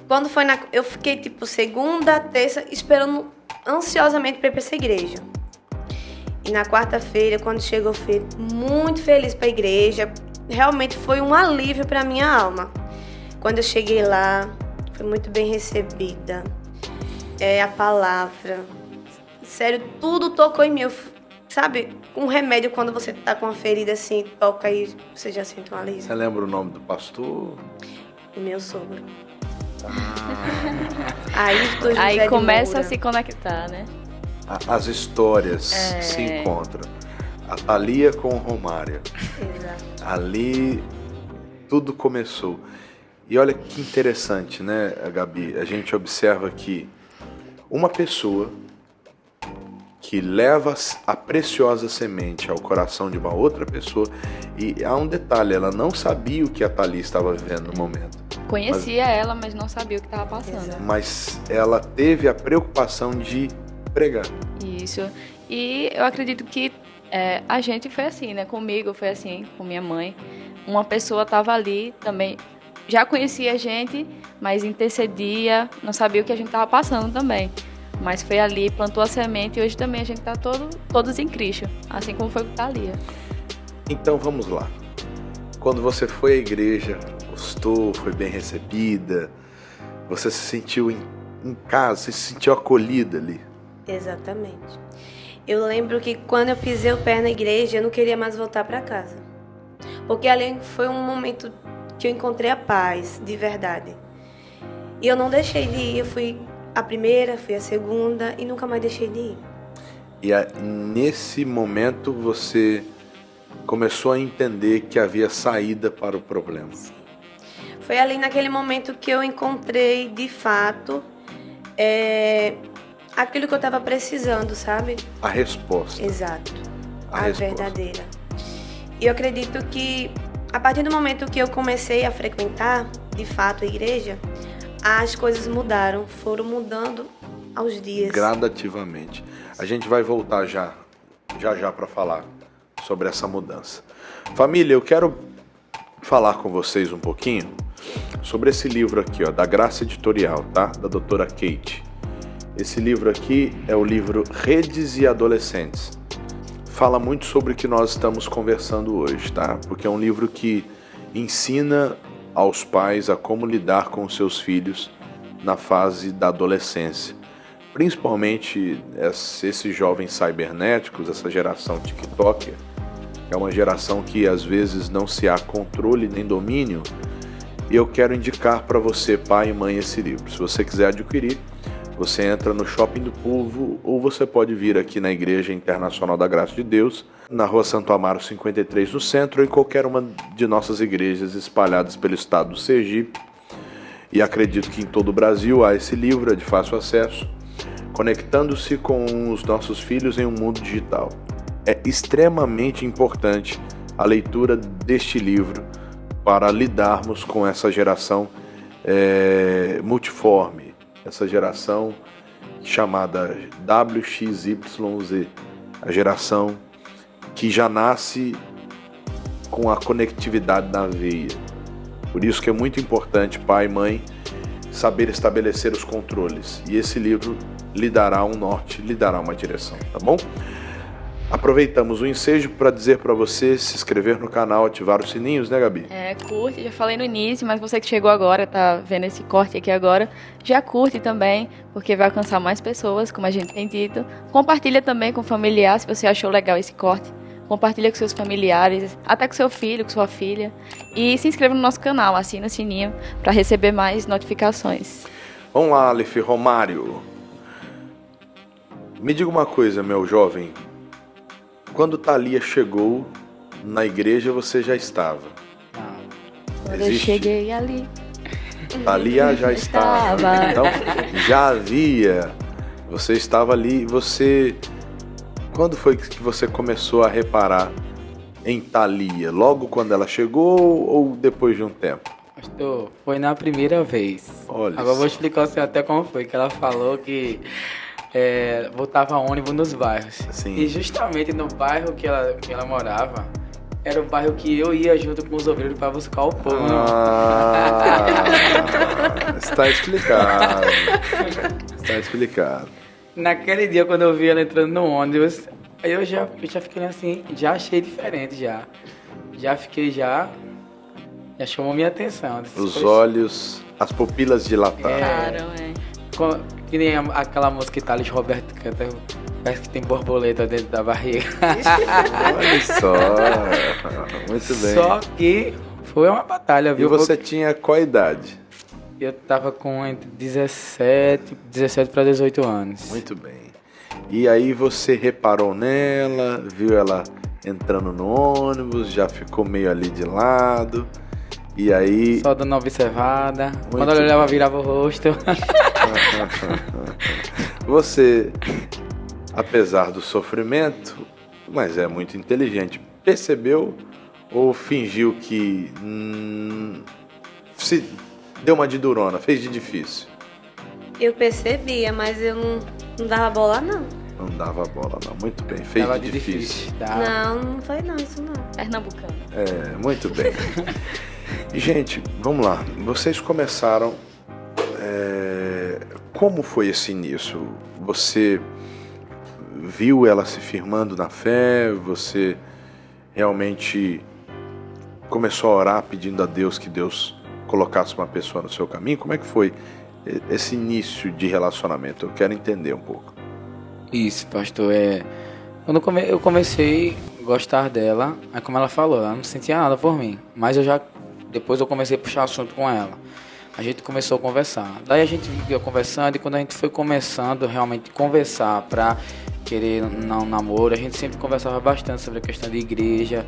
Quando foi eu fiquei tipo segunda, terça, esperando ansiosamente para ir para essa igreja. E na quarta-feira, quando chegou, eu fui muito feliz para a igreja. Realmente foi um alívio para minha alma. Quando eu cheguei lá, fui muito bem recebida. A palavra, sério, tudo tocou em mim. Sabe, um remédio quando você tá com uma ferida assim, toca e você já sente um alívio. Você lembra o nome do pastor? O meu sogro. Aí começa a se conectar, né? As histórias se encontram. A Thalia com o Romário. Exato. Ali tudo começou. E olha que interessante, né, Gabi? A gente observa que uma pessoa que leva a preciosa semente ao coração de uma outra pessoa, e há um detalhe, ela não sabia o que a Thalia estava vivendo no momento. Conhecia ela, mas não sabia o que estava passando. Mas ela teve a preocupação de pregar. Isso. E eu acredito que a gente foi assim, né? Comigo foi assim, com minha mãe. Uma pessoa estava ali também, já conhecia a gente, mas intercedia, não sabia o que a gente estava passando também. Mas foi ali, plantou a semente, e hoje também a gente está todos em Cristo, assim como foi com Thalia. Então vamos lá. Quando você foi à igreja, gostou, foi bem recebida, você se sentiu em casa, você se sentiu acolhida ali. Exatamente. Eu lembro que quando eu pisei o pé na igreja, eu não queria mais voltar para casa. Porque ali foi um momento que eu encontrei a paz, de verdade. E eu não deixei de ir, eu fui a primeira, fui a segunda e nunca mais deixei de ir. E nesse momento você começou a entender que havia saída para o problema. Sim. Foi ali naquele momento que eu encontrei, de fato, aquilo que eu estava precisando, sabe? A resposta. Exato. A A resposta. verdadeira. E eu acredito que, a partir do momento que eu comecei a frequentar, de fato, a igreja, as coisas mudaram, foram mudando aos dias. Gradativamente. A gente vai voltar já para falar sobre essa mudança. Família, eu quero falar com vocês um pouquinho sobre esse livro aqui, ó, da Graça Editorial, tá? Da doutora Kate. Esse livro aqui é o livro Redes e Adolescentes. Fala muito sobre o que nós estamos conversando hoje, tá? Porque é um livro que ensina aos pais a como lidar com os seus filhos na fase da adolescência. Principalmente esses jovens cibernéticos, essa geração TikToker, é uma geração que às vezes não se há controle nem domínio. E eu quero indicar para você, pai e mãe, esse livro. Se você quiser adquirir, você entra no Shopping do Povo ou você pode vir aqui na Igreja Internacional da Graça de Deus, na Rua Santo Amaro 53 no centro, ou em qualquer uma de nossas igrejas espalhadas pelo estado do Sergipe. E acredito que em todo o Brasil há esse livro, é de fácil acesso, conectando-se com os nossos filhos em um mundo digital. É extremamente importante a leitura deste livro para lidarmos com essa geração multiforme, essa geração chamada WXYZ, a geração que já nasce com a conectividade na veia. Por isso que é muito importante, pai e mãe, saber estabelecer os controles. E esse livro lhe dará um norte, lhe dará uma direção, tá bom? Aproveitamos o ensejo para dizer para você se inscrever no canal, ativar os sininhos, né, Gabi? Curte, já falei no início, mas você que chegou agora, tá vendo esse corte aqui agora, já curte também, porque vai alcançar mais pessoas, como a gente tem dito. Compartilha também com o familiar, se você achou legal esse corte. Compartilha com seus familiares, até com seu filho, com sua filha. E se inscreva no nosso canal, assina o sininho para receber mais notificações. Vamos lá, Aleph Romário. Me diga uma coisa, meu jovem. Quando Thalia chegou na igreja, você já estava? Quando eu cheguei ali, Thalia já estava. Então, já havia. Você estava ali. Você... Quando foi que você começou a reparar em Thalia? Logo quando ela chegou ou depois de um tempo? Pastor, foi na primeira vez. Olha Agora eu vou explicar assim, até como foi, que ela falou que botava ônibus nos bairros. Sim. E justamente no bairro que ela morava, era o bairro que eu ia junto com os obreiros para buscar o pão. Está explicado. Está explicado. Naquele dia, quando eu vi ela entrando no ônibus, aí eu já fiquei assim, já achei diferente já. Já fiquei já chamou minha atenção. Os olhos, as pupilas dilataram. Que nem aquela música que Thales Roberto canta, parece que tem borboleta dentro da barriga. Olha só, muito bem. Só que foi uma batalha, viu? E você tinha qual idade? Eu tava com entre 17 para 18 anos. Muito bem. E aí você reparou nela, viu ela entrando no ônibus, já ficou meio ali de lado. E aí... Só dando uma observada. Quando ela olhava, virava o rosto. Você, apesar do sofrimento, mas é muito inteligente, percebeu ou fingiu que se deu uma de durona, fez de difícil? Eu percebia, mas eu não dava bola, não. Não dava bola, não. Muito bem, fez de difícil. Não foi não, isso não. Pernambucano. Muito bem. Gente, vamos lá. Vocês começaram... Como foi esse início? Você viu ela se firmando na fé? Você realmente começou a orar pedindo a Deus que Deus colocasse uma pessoa no seu caminho? Como é que foi esse início de relacionamento? Eu quero entender um pouco. Isso, pastor. Quando eu comecei a gostar dela, aí como ela falou, ela não sentia nada por mim. Mas depois eu comecei a puxar assunto com ela. A gente começou a conversar. Daí a gente ia conversando e quando a gente foi começando realmente conversar para querer um namoro, a gente sempre conversava bastante sobre a questão de igreja.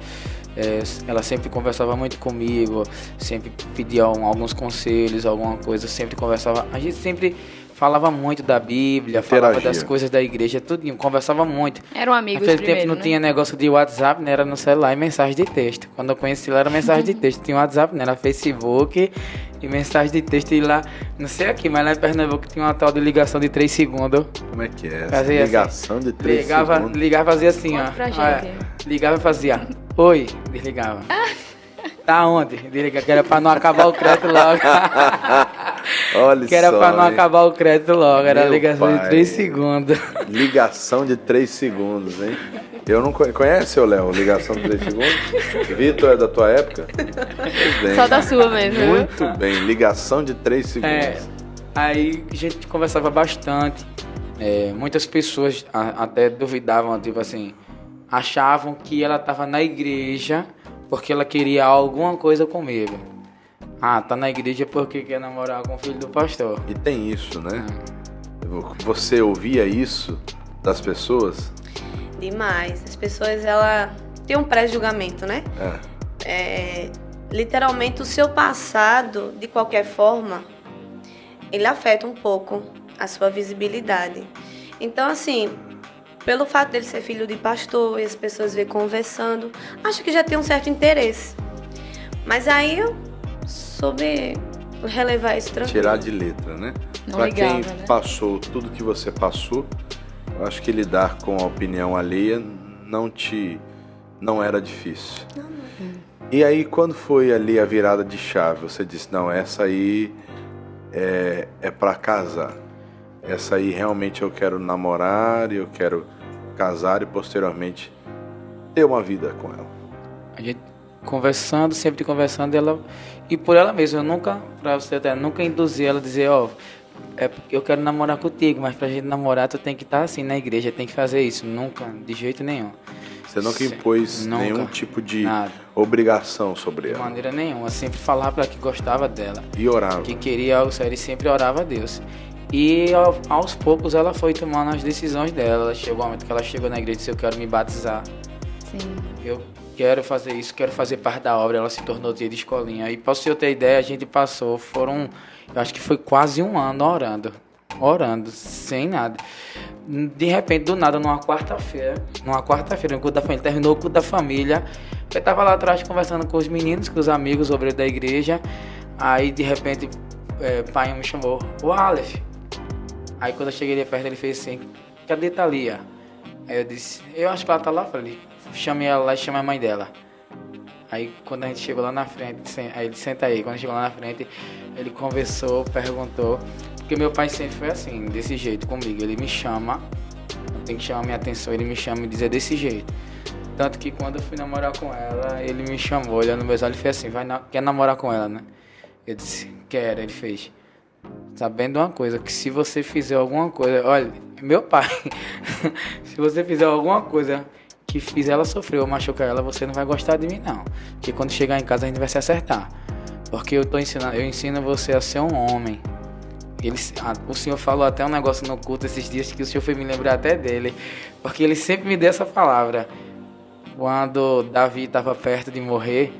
Ela sempre conversava muito comigo, sempre pedia alguns conselhos, alguma coisa, sempre conversava. A gente sempre falava muito da Bíblia, falava das coisas da igreja, tudinho, conversava muito. Eram amigos Naquele primeiro, tempo não né? tinha negócio de WhatsApp, né? Era no celular e mensagem de texto. Quando eu conheci ela era mensagem de texto. Tinha WhatsApp, né? Era Facebook e mensagem de texto. E lá, não sei aqui, mas lá em Pernambuco tinha uma tal de ligação de 3 segundos. Como é que é? Fazia Ligação assim, de 3 segundos? Ligava e fazia assim, Conta ó. pra gente. Ligava e fazia, oi, desligava. Tá onde? Desligava, que era pra não acabar o crédito logo. Olha que era só, pra não acabar o crédito logo. Era Meu ligação pai. de 3 segundos. Ligação de 3 segundos, hein? Eu não conhece, ô Léo, ligação de 3 segundos? Vitor, é da tua época? Pois bem. Só da sua mesmo, viu? Muito bem, ligação de 3 segundos. Aí a gente conversava bastante. Muitas pessoas até duvidavam, tipo assim, achavam que ela estava na igreja porque ela queria alguma coisa comigo. Tá na igreja porque quer namorar com o filho do pastor. E tem isso, né? Você ouvia isso das pessoas? Demais. As pessoas, ela tem um pré-julgamento, né? Literalmente, o seu passado, de qualquer forma, ele afeta um pouco a sua visibilidade. Então, assim, pelo fato dele ser filho de pastor e as pessoas verem conversando, acho que já tem um certo interesse. Mas aí eu soube relevar isso tranquilo. Tirar de letra, né? Não Pra ligava, quem né? passou tudo que você passou, eu acho que lidar com a opinião alheia não era difícil. Não. E aí, quando foi ali a virada de chave, você disse, não, essa aí é pra casar. Essa aí realmente eu quero namorar, eu quero casar e posteriormente ter uma vida com ela? A gente conversando, sempre conversando, ela... E por ela mesma, eu nunca, pra você até, nunca induzi ela a dizer, é porque eu quero namorar contigo, mas pra gente namorar tu tem que estar assim na igreja, tem que fazer isso. Nunca, de jeito nenhum. Você nunca impôs Nunca, nenhum tipo de nada. obrigação sobre De ela? maneira nenhuma. Eu sempre falava pra ela que gostava dela, E orava? que queria algo sério, e sempre orava a Deus. E aos poucos ela foi tomando as decisões dela. Ela chegou um momento que ela chegou na igreja e disse, eu quero me batizar. Sim. Eu quero fazer isso, quero fazer parte da obra. Ela se tornou tia de escolinha. E pra você ter ideia, a gente passou, eu acho que foi quase um ano orando, sem nada. De repente, do nada, numa quarta-feira, no culto da família, terminou o culto da família. Eu tava lá atrás conversando com os meninos, com os amigos, obreiros da igreja. Aí, de repente, o pai me chamou, o Aleph. Aí, quando eu cheguei ali perto, ele fez assim, cadê Thalia? Aí eu disse, eu acho que ela tá lá, falei, chamei ela lá e chamei a mãe dela. Aí, quando a gente chegou lá na frente, aí ele senta aí. Quando chegou lá na frente, ele conversou, perguntou. Porque meu pai sempre foi assim, desse jeito comigo. Ele me chama, eu tenho que chamar minha atenção, ele me chama e diz, é desse jeito. Tanto que quando eu fui namorar com ela, ele me chamou, olhando nos meus olhos e fez assim, quer namorar com ela, né? Eu disse, quero. Ele fez, sabendo uma coisa, que se você fizer alguma coisa, olha, meu pai, se você fizer alguma coisa que fizer ela sofrer ou machucar ela, você não vai gostar de mim, não. Porque quando chegar em casa a gente vai se acertar. Porque eu ensino você a ser um homem. O senhor falou até um negócio no culto esses dias que o senhor foi me lembrar até dele. Porque ele sempre me deu essa palavra. Quando Davi estava perto de morrer,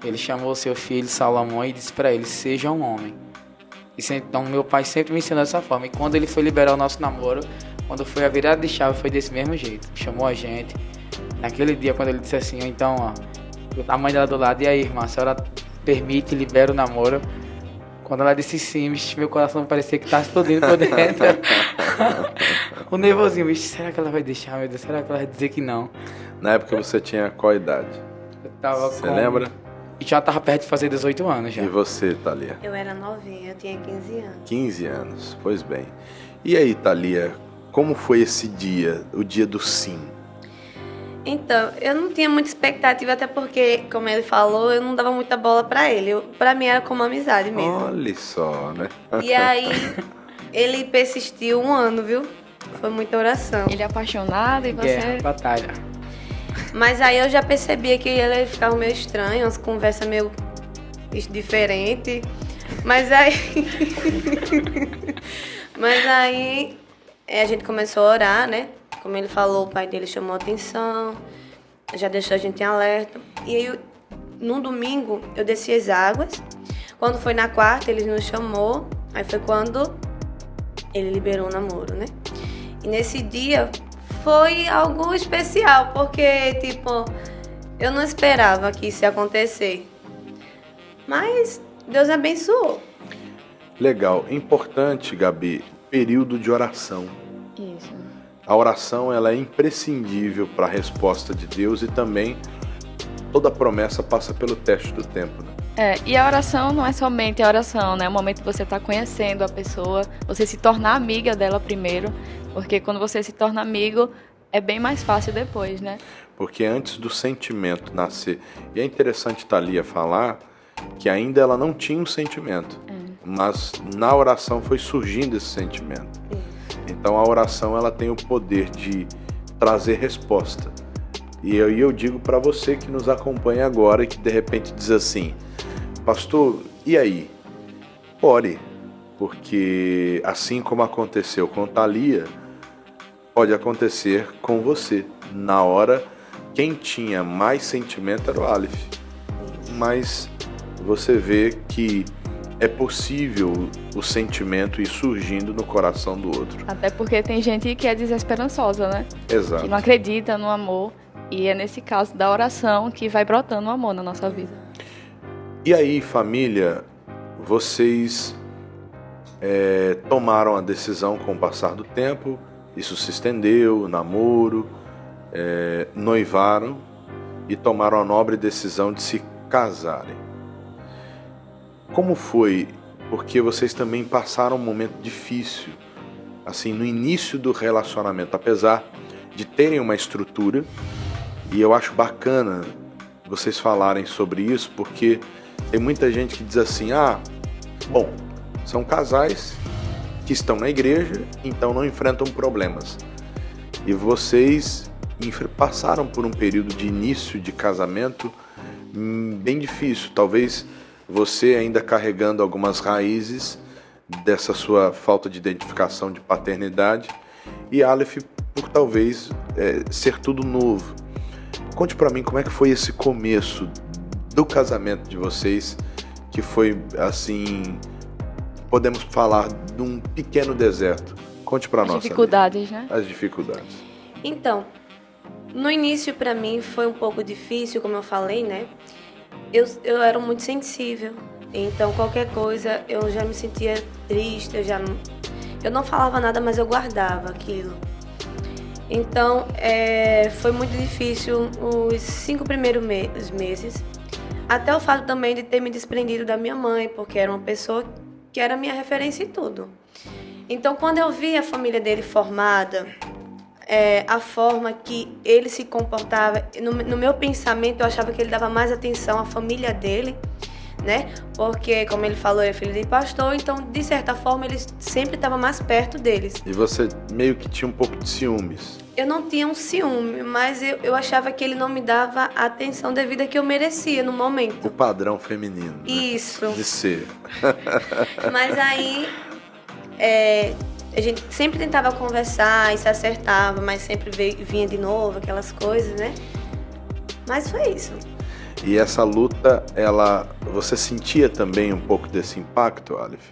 ele chamou seu filho Salomão e disse para ele, seja um homem. Então meu pai sempre me ensinou dessa forma. E quando ele foi liberar o nosso namoro, quando foi a virada de chave, foi desse mesmo jeito. Chamou a gente. Naquele dia, quando ele disse assim, então, a mãe dela do lado, e aí, irmã, a senhora permite, libera o namoro? Quando ela disse sim, meu coração parecia que estava explodindo por dentro. O nervosinho, será que ela vai deixar, meu Deus? Será que ela vai dizer que não? Na época você tinha qual idade? Eu tava Você lembra? E já tava perto de fazer 18 anos já. E você, Thalia? Eu era novinha, eu tinha 15 anos. 15 anos, pois bem. E aí, Thalia, como foi esse dia, o dia do sim? Então, eu não tinha muita expectativa, até porque, como ele falou, eu não dava muita bola pra ele. Pra mim era como amizade mesmo. Olha só, né? E aí, ele persistiu um ano, viu? Foi muita oração. Ele é apaixonado e você... Guerra, batalha. Mas aí eu já percebia que ele ficava meio estranho, umas conversas meio diferentes. Mas aí... a gente começou a orar, né? Como ele falou, o pai dele chamou a atenção, já deixou a gente em alerta. E aí, no domingo, eu desci as águas. Quando foi na quarta, ele nos chamou. Aí foi quando ele liberou o namoro, né? E nesse dia foi algo especial, porque, tipo, eu não esperava que isso ia acontecer. Mas Deus abençoou. Legal. Importante, Gabi, período de oração. Isso. A oração, ela é imprescindível para a resposta de Deus e também toda promessa passa pelo teste do tempo, né? E a oração não é somente a oração, né? É o momento que você está conhecendo a pessoa, você se tornar amiga dela primeiro, porque quando você se torna amigo, é bem mais fácil depois, né? Porque antes do sentimento nascer, e é interessante Thalia falar que ainda ela não tinha um sentimento, mas na oração foi surgindo esse sentimento. Então a oração ela tem o poder de trazer resposta. E eu digo para você que nos acompanha agora e que de repente diz assim, pastor, e aí? Ore, porque assim como aconteceu com Thalia, pode acontecer com você. Na hora, quem tinha mais sentimento era o Aleph. Mas você vê que é possível o sentimento ir surgindo no coração do outro. Até porque tem gente que é desesperançosa, né? Exato. Que não acredita no amor. E é nesse caso da oração que vai brotando o amor na nossa vida. E aí, família, vocês tomaram a decisão com o passar do tempo, isso se estendeu, namoro, noivaram e tomaram a nobre decisão de se casarem. Como foi? Porque vocês também passaram um momento difícil, assim, no início do relacionamento, apesar de terem uma estrutura, E eu acho bacana vocês falarem sobre isso, porque tem muita gente que diz assim, bom, são casais que estão na igreja, então não enfrentam problemas. E vocês passaram por um período de início de casamento bem difícil, talvez você ainda carregando algumas raízes dessa sua falta de identificação de paternidade, e Aleph por talvez ser tudo novo. Conte pra mim como é que foi esse começo do casamento de vocês, que foi assim, podemos falar de um pequeno deserto. Conte pra nós. As dificuldades, né? As dificuldades. Então, no início pra mim foi um pouco difícil, como eu falei, né? Eu era muito sensível, então qualquer coisa eu já me sentia triste, eu não falava nada, mas eu guardava aquilo. Então, foi muito difícil os 5 primeiros meses, até o fato também de ter me desprendido da minha mãe, porque era uma pessoa que era minha referência em tudo. Então, quando eu vi a família dele formada, a forma que ele se comportava, no meu pensamento, eu achava que ele dava mais atenção à família dele, né? Porque, como ele falou, ele é filho de pastor, então, de certa forma, ele sempre estava mais perto deles. E você meio que tinha um pouco de ciúmes? Eu não tinha um ciúme, mas eu achava que ele não me dava a atenção devida que eu merecia no momento. O padrão feminino, né? Isso. De ser. Mas aí, a gente sempre tentava conversar e se acertava, mas sempre vinha de novo, aquelas coisas, né? Mas foi isso. E essa luta, você sentia também um pouco desse impacto, Aleph?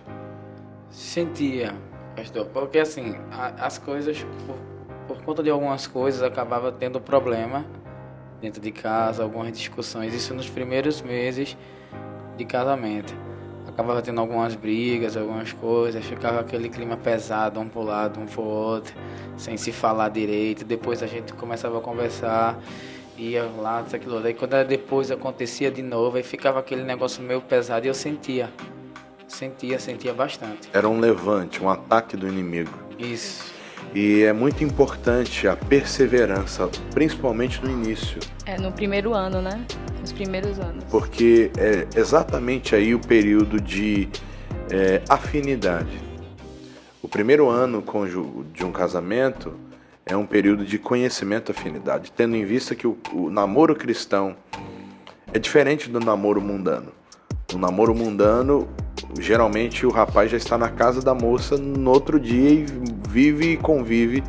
Sentia, pastor, porque assim, as coisas, por conta de algumas coisas, acabava tendo problema dentro de casa, algumas discussões, isso nos primeiros meses de casamento. Acabava tendo algumas brigas, algumas coisas, ficava aquele clima pesado, um pro lado, um pro outro, sem se falar direito. Depois a gente começava a conversar, ia lá, aquilo. Daí quando depois acontecia de novo, aí ficava aquele negócio meio pesado e eu sentia bastante. Era um levante, um ataque do inimigo. Isso. E é muito importante a perseverança, principalmente no início. No primeiro ano, né? Nos primeiros anos. Porque é exatamente aí o período de afinidade. O primeiro ano de um casamento é um período de conhecimento e afinidade, tendo em vista que o namoro cristão é diferente do namoro mundano. No namoro mundano, geralmente o rapaz já está na casa da moça no outro dia e vive e convive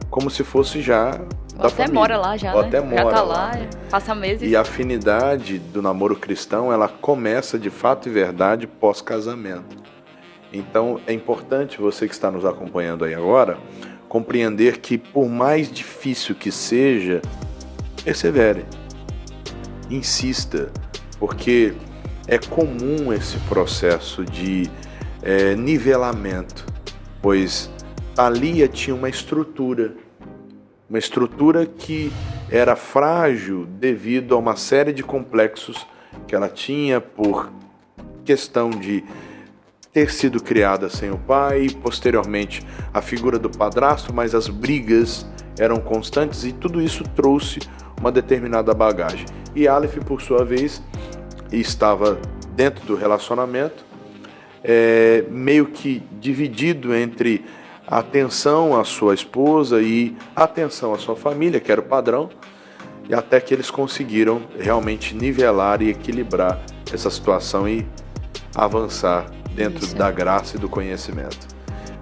como se fosse já da até família. Mora lá já, Ou né? até Já mora tá lá. lá, passa meses. E a afinidade do namoro cristão, ela começa de fato e verdade pós-casamento. Então é importante você que está nos acompanhando aí agora compreender que por mais difícil que seja, persevere, insista, porque é comum esse processo de nivelamento, pois Thalia tinha uma estrutura que era frágil devido a uma série de complexos que ela tinha por questão de ter sido criada sem o pai, posteriormente a figura do padrasto, mas as brigas eram constantes e tudo isso trouxe uma determinada bagagem. E Aleph, por sua vez, estava dentro do relacionamento, meio que dividido entre atenção à sua esposa e atenção à sua família, que era o padrão, e até que eles conseguiram realmente nivelar e equilibrar essa situação e avançar dentro da graça e do conhecimento.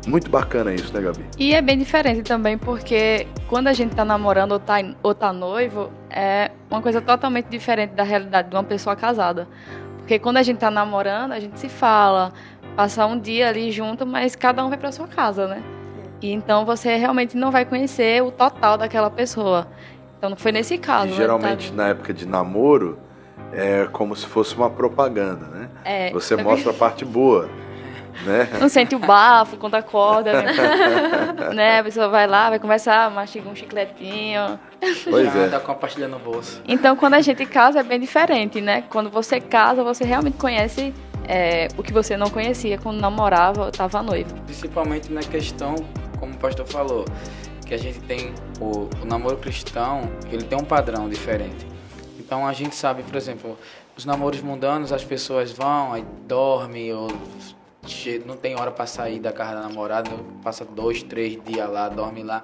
Muito bacana isso, né, Gabi? E é bem diferente também, porque quando a gente tá namorando ou tá noivo, é uma coisa totalmente diferente da realidade de uma pessoa casada. Porque quando a gente tá namorando, a gente se fala, passa um dia ali junto, mas cada um vai pra sua casa, né? E então você realmente não vai conhecer o total daquela pessoa. Então não foi nesse caso. E geralmente na época de namoro, é como se fosse uma propaganda, né? Você mostra a parte boa, né? Não sente o bafo quando acorda, né? A pessoa vai lá, vai conversar, mastiga um chicletinho. Pois Já é. tá com a pastilha no bolso. Então, quando a gente casa, é bem diferente, né? Quando você casa, você realmente conhece o que você não conhecia quando namorava ou estava noivo. Principalmente na questão, como o pastor falou, que a gente tem o namoro cristão, ele tem um padrão diferente. Então a gente sabe, por exemplo, os namoros mundanos, as pessoas vão, aí dormem, ou não tem hora para sair da casa da namorada, passa 2, 3 dias lá, dorme lá.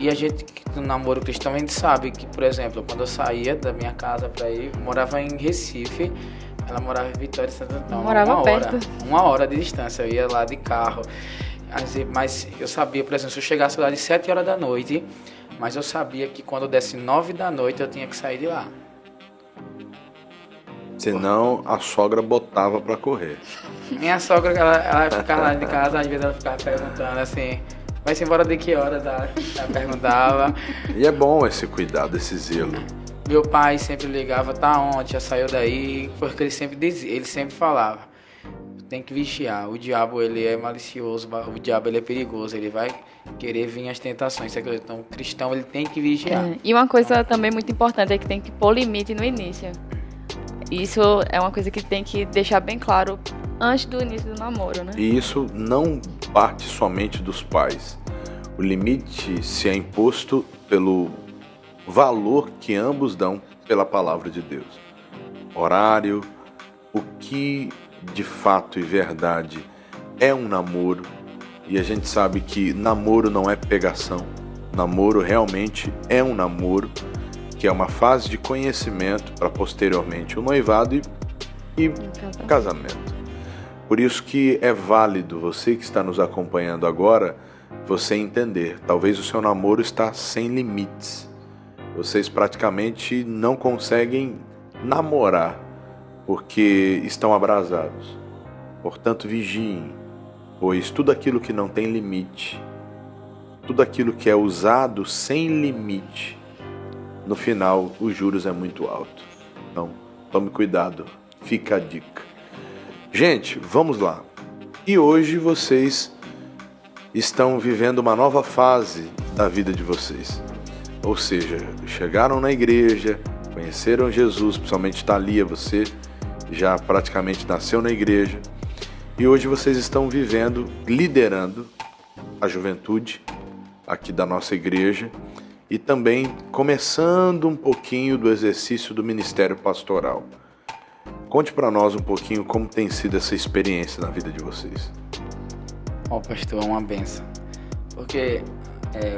E a gente, no namoro cristão, a gente sabe que, por exemplo, quando eu saía da minha casa para ir, eu morava em Recife, ela morava em Vitória de Santo Antônio. Morava perto. 1 hora de distância, eu ia lá de carro. Mas eu sabia, por exemplo, se eu chegasse lá de 7 horas da noite, mas eu sabia que quando desse 9 da noite eu tinha que sair de lá. Senão a sogra botava pra correr. Minha sogra, ela ficava lá de casa, às vezes ela ficava perguntando assim, vai-se embora de que horas? Ela perguntava. E é bom esse cuidado, esse zelo. Meu pai sempre ligava, tá onde? Já saiu daí? Porque ele sempre dizia, ele sempre falava, tem que vigiar, o diabo ele é malicioso, o diabo ele é perigoso, ele vai querer vir as tentações. Então o cristão ele tem que vigiar. E uma coisa também muito importante é que tem que pôr limite no início. Isso é uma coisa que tem que deixar bem claro antes do início do namoro, né? E isso não parte somente dos pais. O limite se é imposto pelo valor que ambos dão pela palavra de Deus. Horário, o que de fato e verdade é um namoro. E a gente sabe que namoro não é pegação. Namoro realmente é um namoro, que é uma fase de conhecimento para posteriormente o noivado e casamento. Por isso que é válido você que está nos acompanhando agora, você entender, talvez o seu namoro está sem limites. Vocês praticamente não conseguem namorar porque estão abrasados. Portanto, vigiem, pois tudo aquilo que não tem limite, tudo aquilo que é usado sem limite, no final, os juros é muito alto. Então, tome cuidado. Fica a dica. Gente, vamos lá. E hoje vocês estão vivendo uma nova fase da vida de vocês. Ou seja, chegaram na igreja, conheceram Jesus, principalmente Thalia, você já praticamente nasceu na igreja. E hoje vocês estão vivendo, liderando a juventude aqui da nossa igreja. E também começando um pouquinho do exercício do ministério pastoral. Conte para nós um pouquinho como tem sido essa experiência na vida de vocês. Pastor, é uma benção. Porque,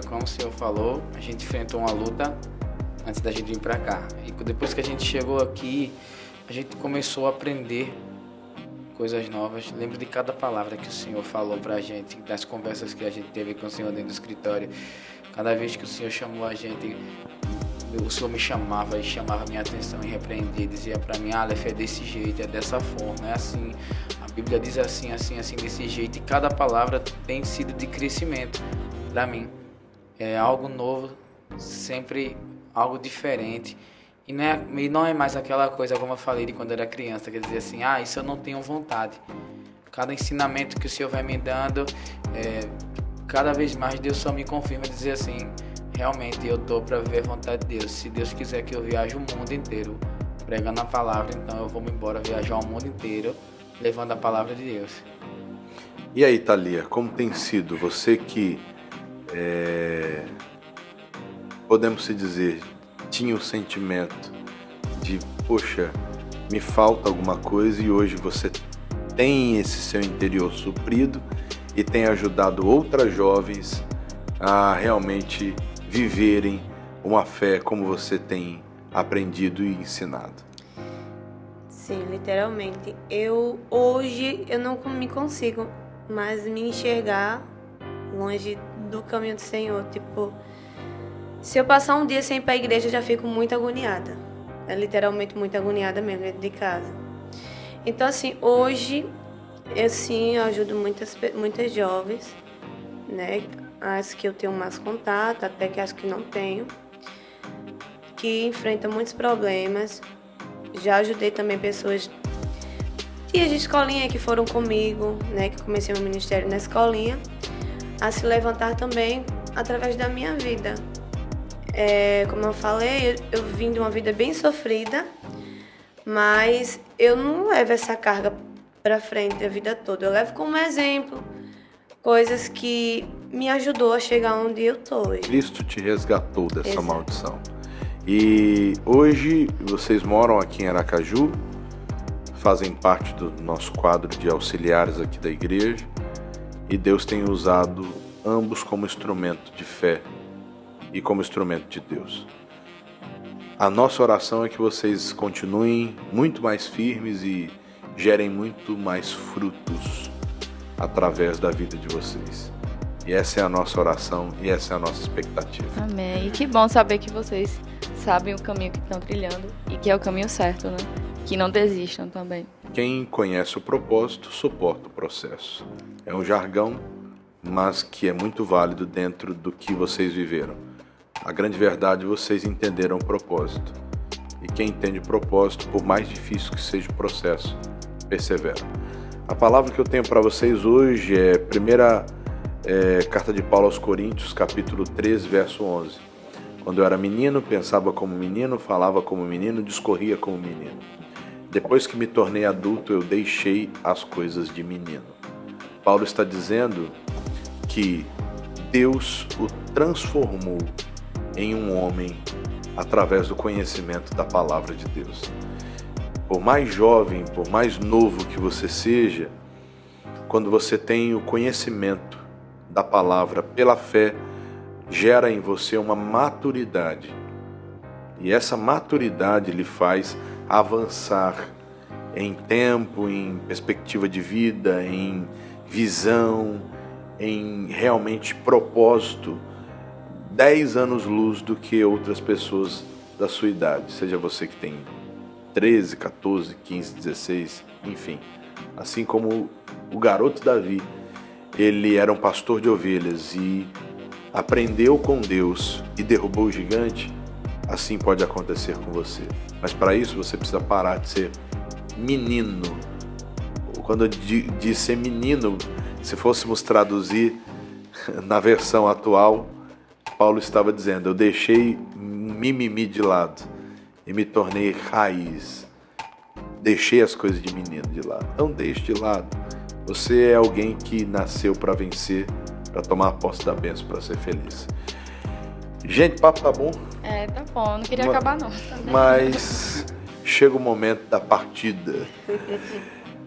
como o senhor falou, a gente enfrentou uma luta antes da gente vir para cá. E depois que a gente chegou aqui, a gente começou a aprender coisas novas. Lembro de cada palavra que o senhor falou para a gente, das conversas que a gente teve com o senhor dentro do escritório. Cada vez que o Senhor chamou a gente, o Senhor me chamava e chamava minha atenção e repreendia, dizia para mim, Aleph, é desse jeito, é dessa forma, é assim, a Bíblia diz assim, assim, assim, desse jeito, e cada palavra tem sido de crescimento para mim. É algo novo, sempre algo diferente, e não é mais aquela coisa, como eu falei de quando eu era criança, que dizia assim, isso eu não tenho vontade. Cada ensinamento que o Senhor vai me dando, cada vez mais Deus só me confirma dizer assim, realmente eu estou para viver a vontade de Deus. Se Deus quiser que eu viaje o mundo inteiro pregando a palavra, então eu vou me embora viajar o mundo inteiro levando a palavra de Deus. E aí, Thalia, como tem sido? Você que, podemos se dizer, tinha o sentimento de, poxa, me falta alguma coisa, e hoje você tem esse seu interior suprido e tem ajudado outras jovens a realmente viverem uma fé como você tem aprendido e ensinado. Sim, literalmente. Hoje eu não me consigo mais me enxergar longe do caminho do Senhor. Tipo, se eu passar um dia sem ir para a igreja, eu já fico muito agoniada. É literalmente muito agoniada mesmo, dentro de casa. Então, assim, hoje eu ajudo muitas jovens, né? As que eu tenho mais contato, até que as que não tenho, que enfrentam muitos problemas. Já ajudei também pessoas, tias de escolinha que foram comigo, né? Que comecei meu ministério na escolinha, a se levantar também através da minha vida. Como eu falei, eu vim de uma vida bem sofrida, mas eu não levo essa carga para frente a vida toda. Eu levo como exemplo coisas que me ajudou a chegar onde eu tô hoje. Cristo te resgatou dessa Exato. maldição. E hoje vocês moram aqui em Aracaju, fazem parte do nosso quadro de auxiliares aqui da igreja, e Deus tem usado ambos como instrumento de fé e como instrumento de Deus. A nossa oração é que vocês continuem muito mais firmes e gerem muito mais frutos através da vida de vocês. E essa é a nossa oração e essa é a nossa expectativa. Amém. E que bom saber que vocês sabem o caminho que estão trilhando e que é o caminho certo, né? Que não desistam também. Quem conhece o propósito, suporta o processo. É um jargão, mas que é muito válido dentro do que vocês viveram. A grande verdade, vocês entenderam o propósito. E quem entende o propósito, por mais difícil que seja o processo, persevera. A palavra que eu tenho para vocês hoje é a primeira carta de Paulo aos Coríntios, capítulo 13, verso 11. Quando eu era menino, pensava como menino, falava como menino, discorria como menino. Depois que me tornei adulto, eu deixei as coisas de menino. Paulo está dizendo que Deus o transformou em um homem através do conhecimento da palavra de Deus. Por mais jovem, por mais novo que você seja, quando você tem o conhecimento da palavra pela fé, gera em você uma maturidade. E essa maturidade lhe faz avançar em tempo, em perspectiva de vida, em visão, em realmente propósito, 10 anos luz do que outras pessoas da sua idade, seja você que tem 13, 14, 15, 16, enfim. Assim como o garoto Davi, ele era um pastor de ovelhas e aprendeu com Deus e derrubou o gigante, assim pode acontecer com você. Mas para isso você precisa parar de ser menino. Quando eu disse ser menino, se fôssemos traduzir na versão atual, Paulo estava dizendo, eu deixei mimimi de lado e me tornei raiz. Deixei as coisas de menino de lado. Não deixe de lado. Você é alguém que nasceu para vencer, para tomar posse da bênção, para ser feliz. Gente, o papo tá bom? Tá bom. Não queria acabar, não. Mas chega o momento da partida.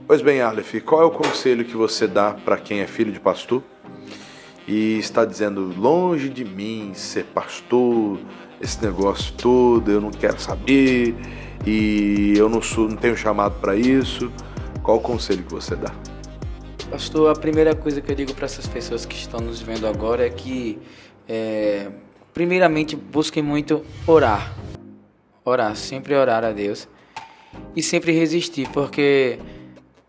Pois bem, Aleph, qual é o conselho que você dá para quem é filho de pastor e está dizendo, longe de mim ser pastor, esse negócio todo, eu não quero saber e eu não tenho chamado para isso? Qual o conselho que você dá? Pastor, a primeira coisa que eu digo para essas pessoas que estão nos vendo agora é que, primeiramente, busquem muito orar. Orar, sempre orar a Deus e sempre resistir, porque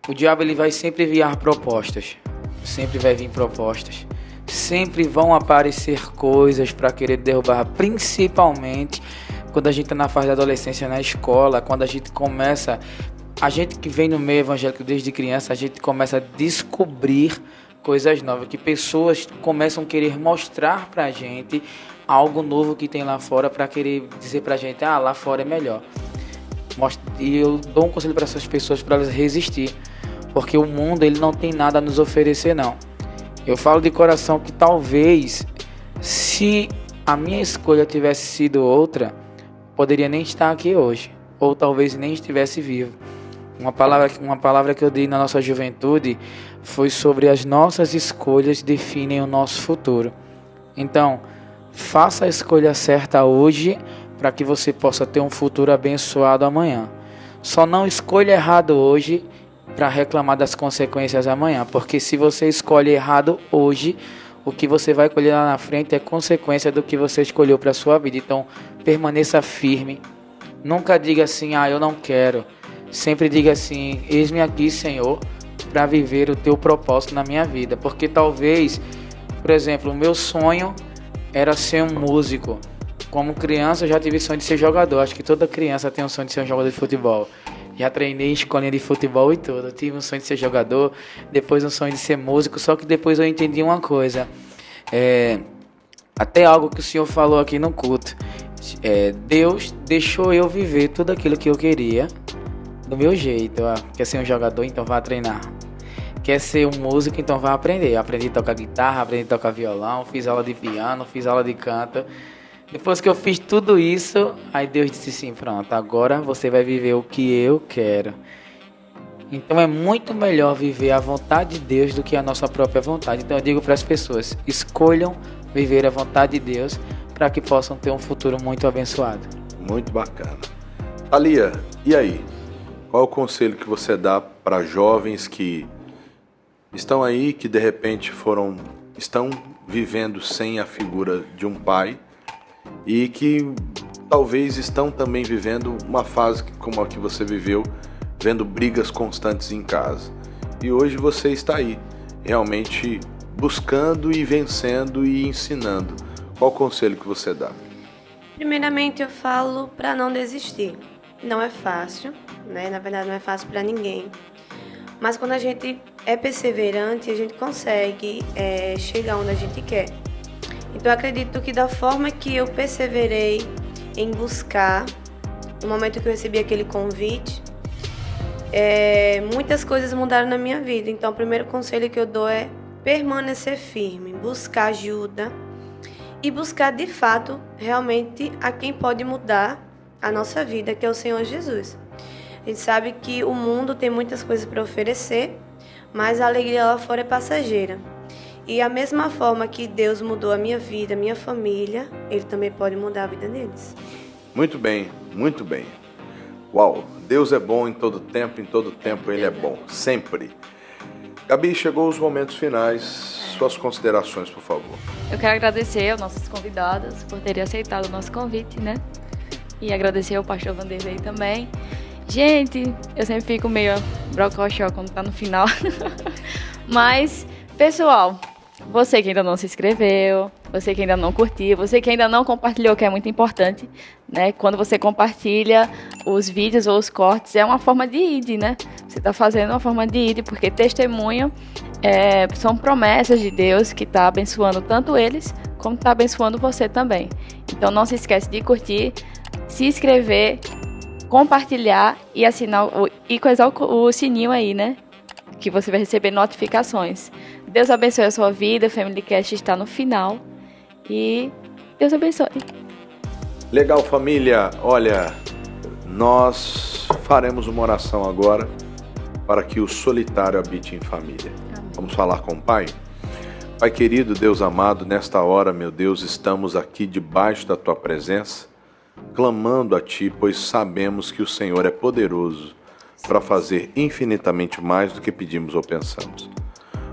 o diabo ele vai sempre enviar propostas, sempre vai vir propostas, sempre vão aparecer coisas para querer derrubar, principalmente quando a gente está na fase da adolescência, na escola, quando a gente começa, a gente que vem no meio evangélico desde criança, a gente começa a descobrir coisas novas, que pessoas começam a querer mostrar para a gente algo novo que tem lá fora para querer dizer para a gente, lá fora é melhor. E eu dou um conselho para essas pessoas para elas resistir, porque o mundo ele não tem nada a nos oferecer não. Eu falo de coração que talvez se a minha escolha tivesse sido outra, poderia nem estar aqui hoje, ou talvez nem estivesse vivo. Uma palavra que eu dei na nossa juventude foi sobre as nossas escolhas definem o nosso futuro. Então, faça a escolha certa hoje para que você possa ter um futuro abençoado amanhã. Só não escolha errado hoje para reclamar das consequências amanhã, porque se você escolhe errado hoje, o que você vai colher lá na frente é consequência do que você escolheu para a sua vida. Então, permaneça firme. Nunca diga assim, eu não quero. Sempre diga assim, eis-me aqui, Senhor, para viver o teu propósito na minha vida. Porque talvez, por exemplo, o meu sonho era ser um músico. Como criança, eu já tive sonho de ser jogador. Acho que toda criança tem um sonho de ser um jogador de futebol. Já treinei em escolinha de futebol e tudo. Eu tive um sonho de ser jogador, depois um sonho de ser músico. Só que depois eu entendi uma coisa. Até algo que o Senhor falou aqui no culto. Deus deixou eu viver tudo aquilo que eu queria do meu jeito. Quer ser um jogador? Então vá treinar. quer ser um músico, então vai aprender. Eu aprendi a tocar guitarra, aprendi a tocar violão, fiz aula de piano, fiz aula de canto. Depois que eu fiz tudo isso, aí Deus disse assim, pronto, agora você vai viver o que eu quero. Então é muito melhor viver a vontade de Deus do que a nossa própria vontade. Então eu digo para as pessoas, escolham viver a vontade de Deus para que possam ter um futuro muito abençoado. Muito bacana. Thalia, e aí? Qual é o conselho que você dá para jovens que estão aí, que de repente estão vivendo sem a figura de um pai e que talvez estão também vivendo uma fase como a que você viveu, vendo brigas constantes em casa. E hoje você está aí, realmente buscando e vencendo e ensinando. Qual o conselho que você dá? Primeiramente, eu falo para não desistir. Não é fácil, né? Na verdade, não é fácil para ninguém. Mas quando a gente é perseverante, a gente consegue chegar onde a gente quer. Então, eu acredito que da forma que eu perseverei em buscar, no momento que eu recebi aquele convite, muitas coisas mudaram na minha vida. Então, o primeiro conselho que eu dou é permanecer firme, buscar ajuda e buscar, de fato, realmente a quem pode mudar a nossa vida, que é o Senhor Jesus. A gente sabe que o mundo tem muitas coisas para oferecer, mas a alegria lá fora é passageira. E a mesma forma que Deus mudou a minha vida, a minha família, Ele também pode mudar a vida deles. Muito bem, muito bem. Uau, Deus é bom em todo tempo Ele é bom, sempre. Gabi, chegou os momentos finais, suas considerações, por favor. Eu quero agradecer aos nossos convidados por terem aceitado o nosso convite, né? E agradecer ao pastor Vanderlei também. Gente, eu sempre fico meio brocochó quando tá no final. Mas, pessoal, você que ainda não se inscreveu, você que ainda não curtiu, você que ainda não compartilhou, que é muito importante, né? Quando você compartilha os vídeos ou os cortes, é uma forma de ID, né? Você está fazendo uma forma de ID, porque testemunho são promessas de Deus que está abençoando tanto eles, como está abençoando você também. Então não se esquece de curtir, se inscrever, compartilhar e assinar e coisar o sininho aí, né? Que você vai receber notificações. Deus abençoe a sua vida, o Family Cast está no final. E Deus abençoe. Legal, família. Olha, nós faremos uma oração agora para que o solitário habite em família. Amém. Vamos falar com o Pai? Pai querido, Deus amado, nesta hora, meu Deus, estamos aqui debaixo da Tua presença, clamando a Ti, pois sabemos que o Senhor é poderoso para fazer infinitamente mais do que pedimos ou pensamos.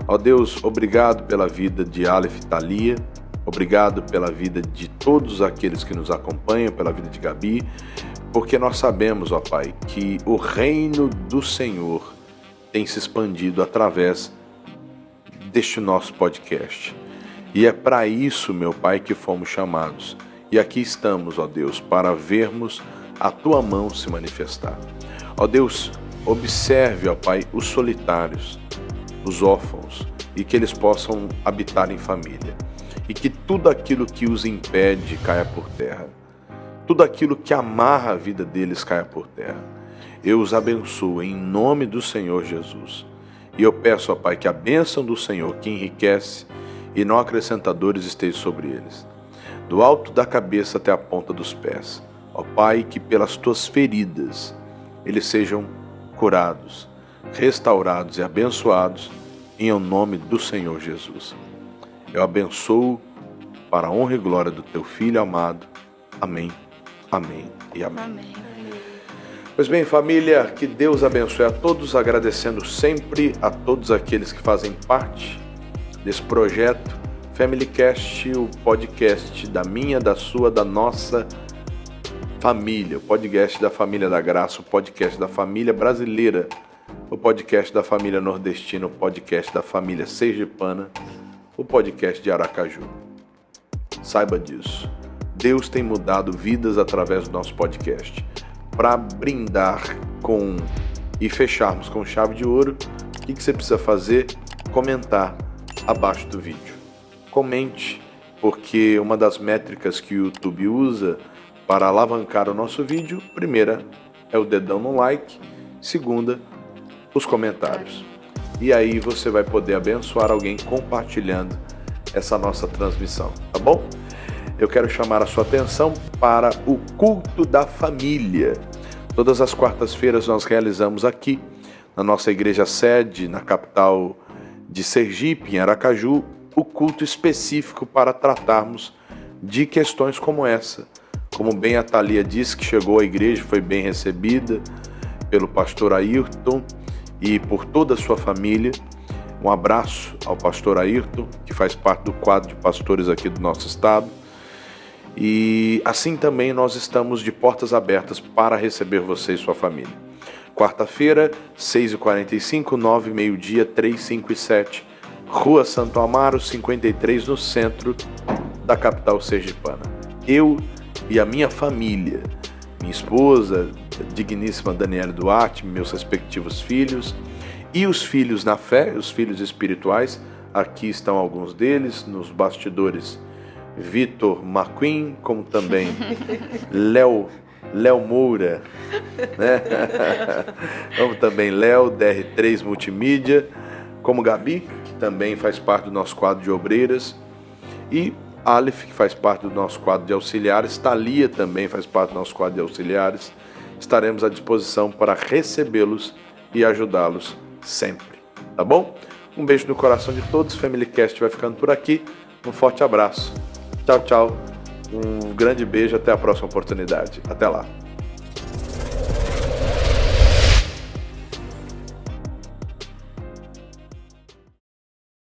Ó Deus, obrigado pela vida de Aleph e Thalia, obrigado pela vida de todos aqueles que nos acompanham, pela vida de Gabi, porque nós sabemos, ó Pai, que o reino do Senhor tem se expandido através deste nosso podcast. E é para isso, meu Pai, que fomos chamados. E aqui estamos, ó Deus, para vermos a Tua mão se manifestar. Ó Deus, observe, ó Pai, os solitários, os órfãos, e que eles possam habitar em família. E que tudo aquilo que os impede caia por terra. Tudo aquilo que amarra a vida deles caia por terra. Eu os abençoo em nome do Senhor Jesus. E eu peço, ó Pai, que a bênção do Senhor, que enriquece e não acrescentadores, esteja sobre eles. Do alto da cabeça até a ponta dos pés. Ó Pai, que pelas Tuas feridas eles sejam curados, restaurados e abençoados em nome do Senhor Jesus. Eu abençoo para a honra e glória do Teu Filho amado. Amém, amém e amém. Amém. Pois bem, família, que Deus abençoe a todos, agradecendo sempre a todos aqueles que fazem parte desse projeto Family Cast, o podcast da minha, da sua, da nossa família, o podcast da família da graça, o podcast da família brasileira, o podcast da família nordestina, o podcast da família sergipana, o podcast de Aracaju. Saiba disso. Deus tem mudado vidas através do nosso podcast. Para brindar e fecharmos com chave de ouro, o que você precisa fazer? Comentar abaixo do vídeo. Comente, porque uma das métricas que o YouTube usa para alavancar o nosso vídeo, primeira é o dedão no like, segunda, os comentários. e aí você vai poder abençoar alguém compartilhando essa nossa transmissão, tá bom? Eu quero chamar a sua atenção para o culto da família. Todas as quartas-feiras nós realizamos aqui, na nossa igreja sede, na capital de Sergipe, em Aracaju, o culto específico para tratarmos de questões como essa. Como bem a Thalia disse, que chegou à igreja, foi bem recebida pelo pastor Ayrton e por toda a sua família. Um abraço ao pastor Ayrton, que faz parte do quadro de pastores aqui do nosso estado. E assim também nós estamos de portas abertas para receber você e sua família. Quarta-feira, 6h45, 9h, meio-dia, 3, 5 e 7. Rua Santo Amaro, 53, no centro da capital sergipana. Eu e a minha família, minha esposa, a digníssima Daniela Duarte, meus respectivos filhos, e os filhos na fé, os filhos espirituais, aqui estão alguns deles, nos bastidores, Vitor McQueen, como também Léo Moura, né? Como também Léo, DR3 Multimídia, como Gabi, que também faz parte do nosso quadro de obreiras, e Aleph, que faz parte do nosso quadro de auxiliares, Thalia também faz parte do nosso quadro de auxiliares. Estaremos à disposição para recebê-los e ajudá-los sempre, tá bom? Um beijo no coração de todos, Family Cast vai ficando por aqui, um forte abraço, tchau, tchau, um grande beijo, até a próxima oportunidade, até lá.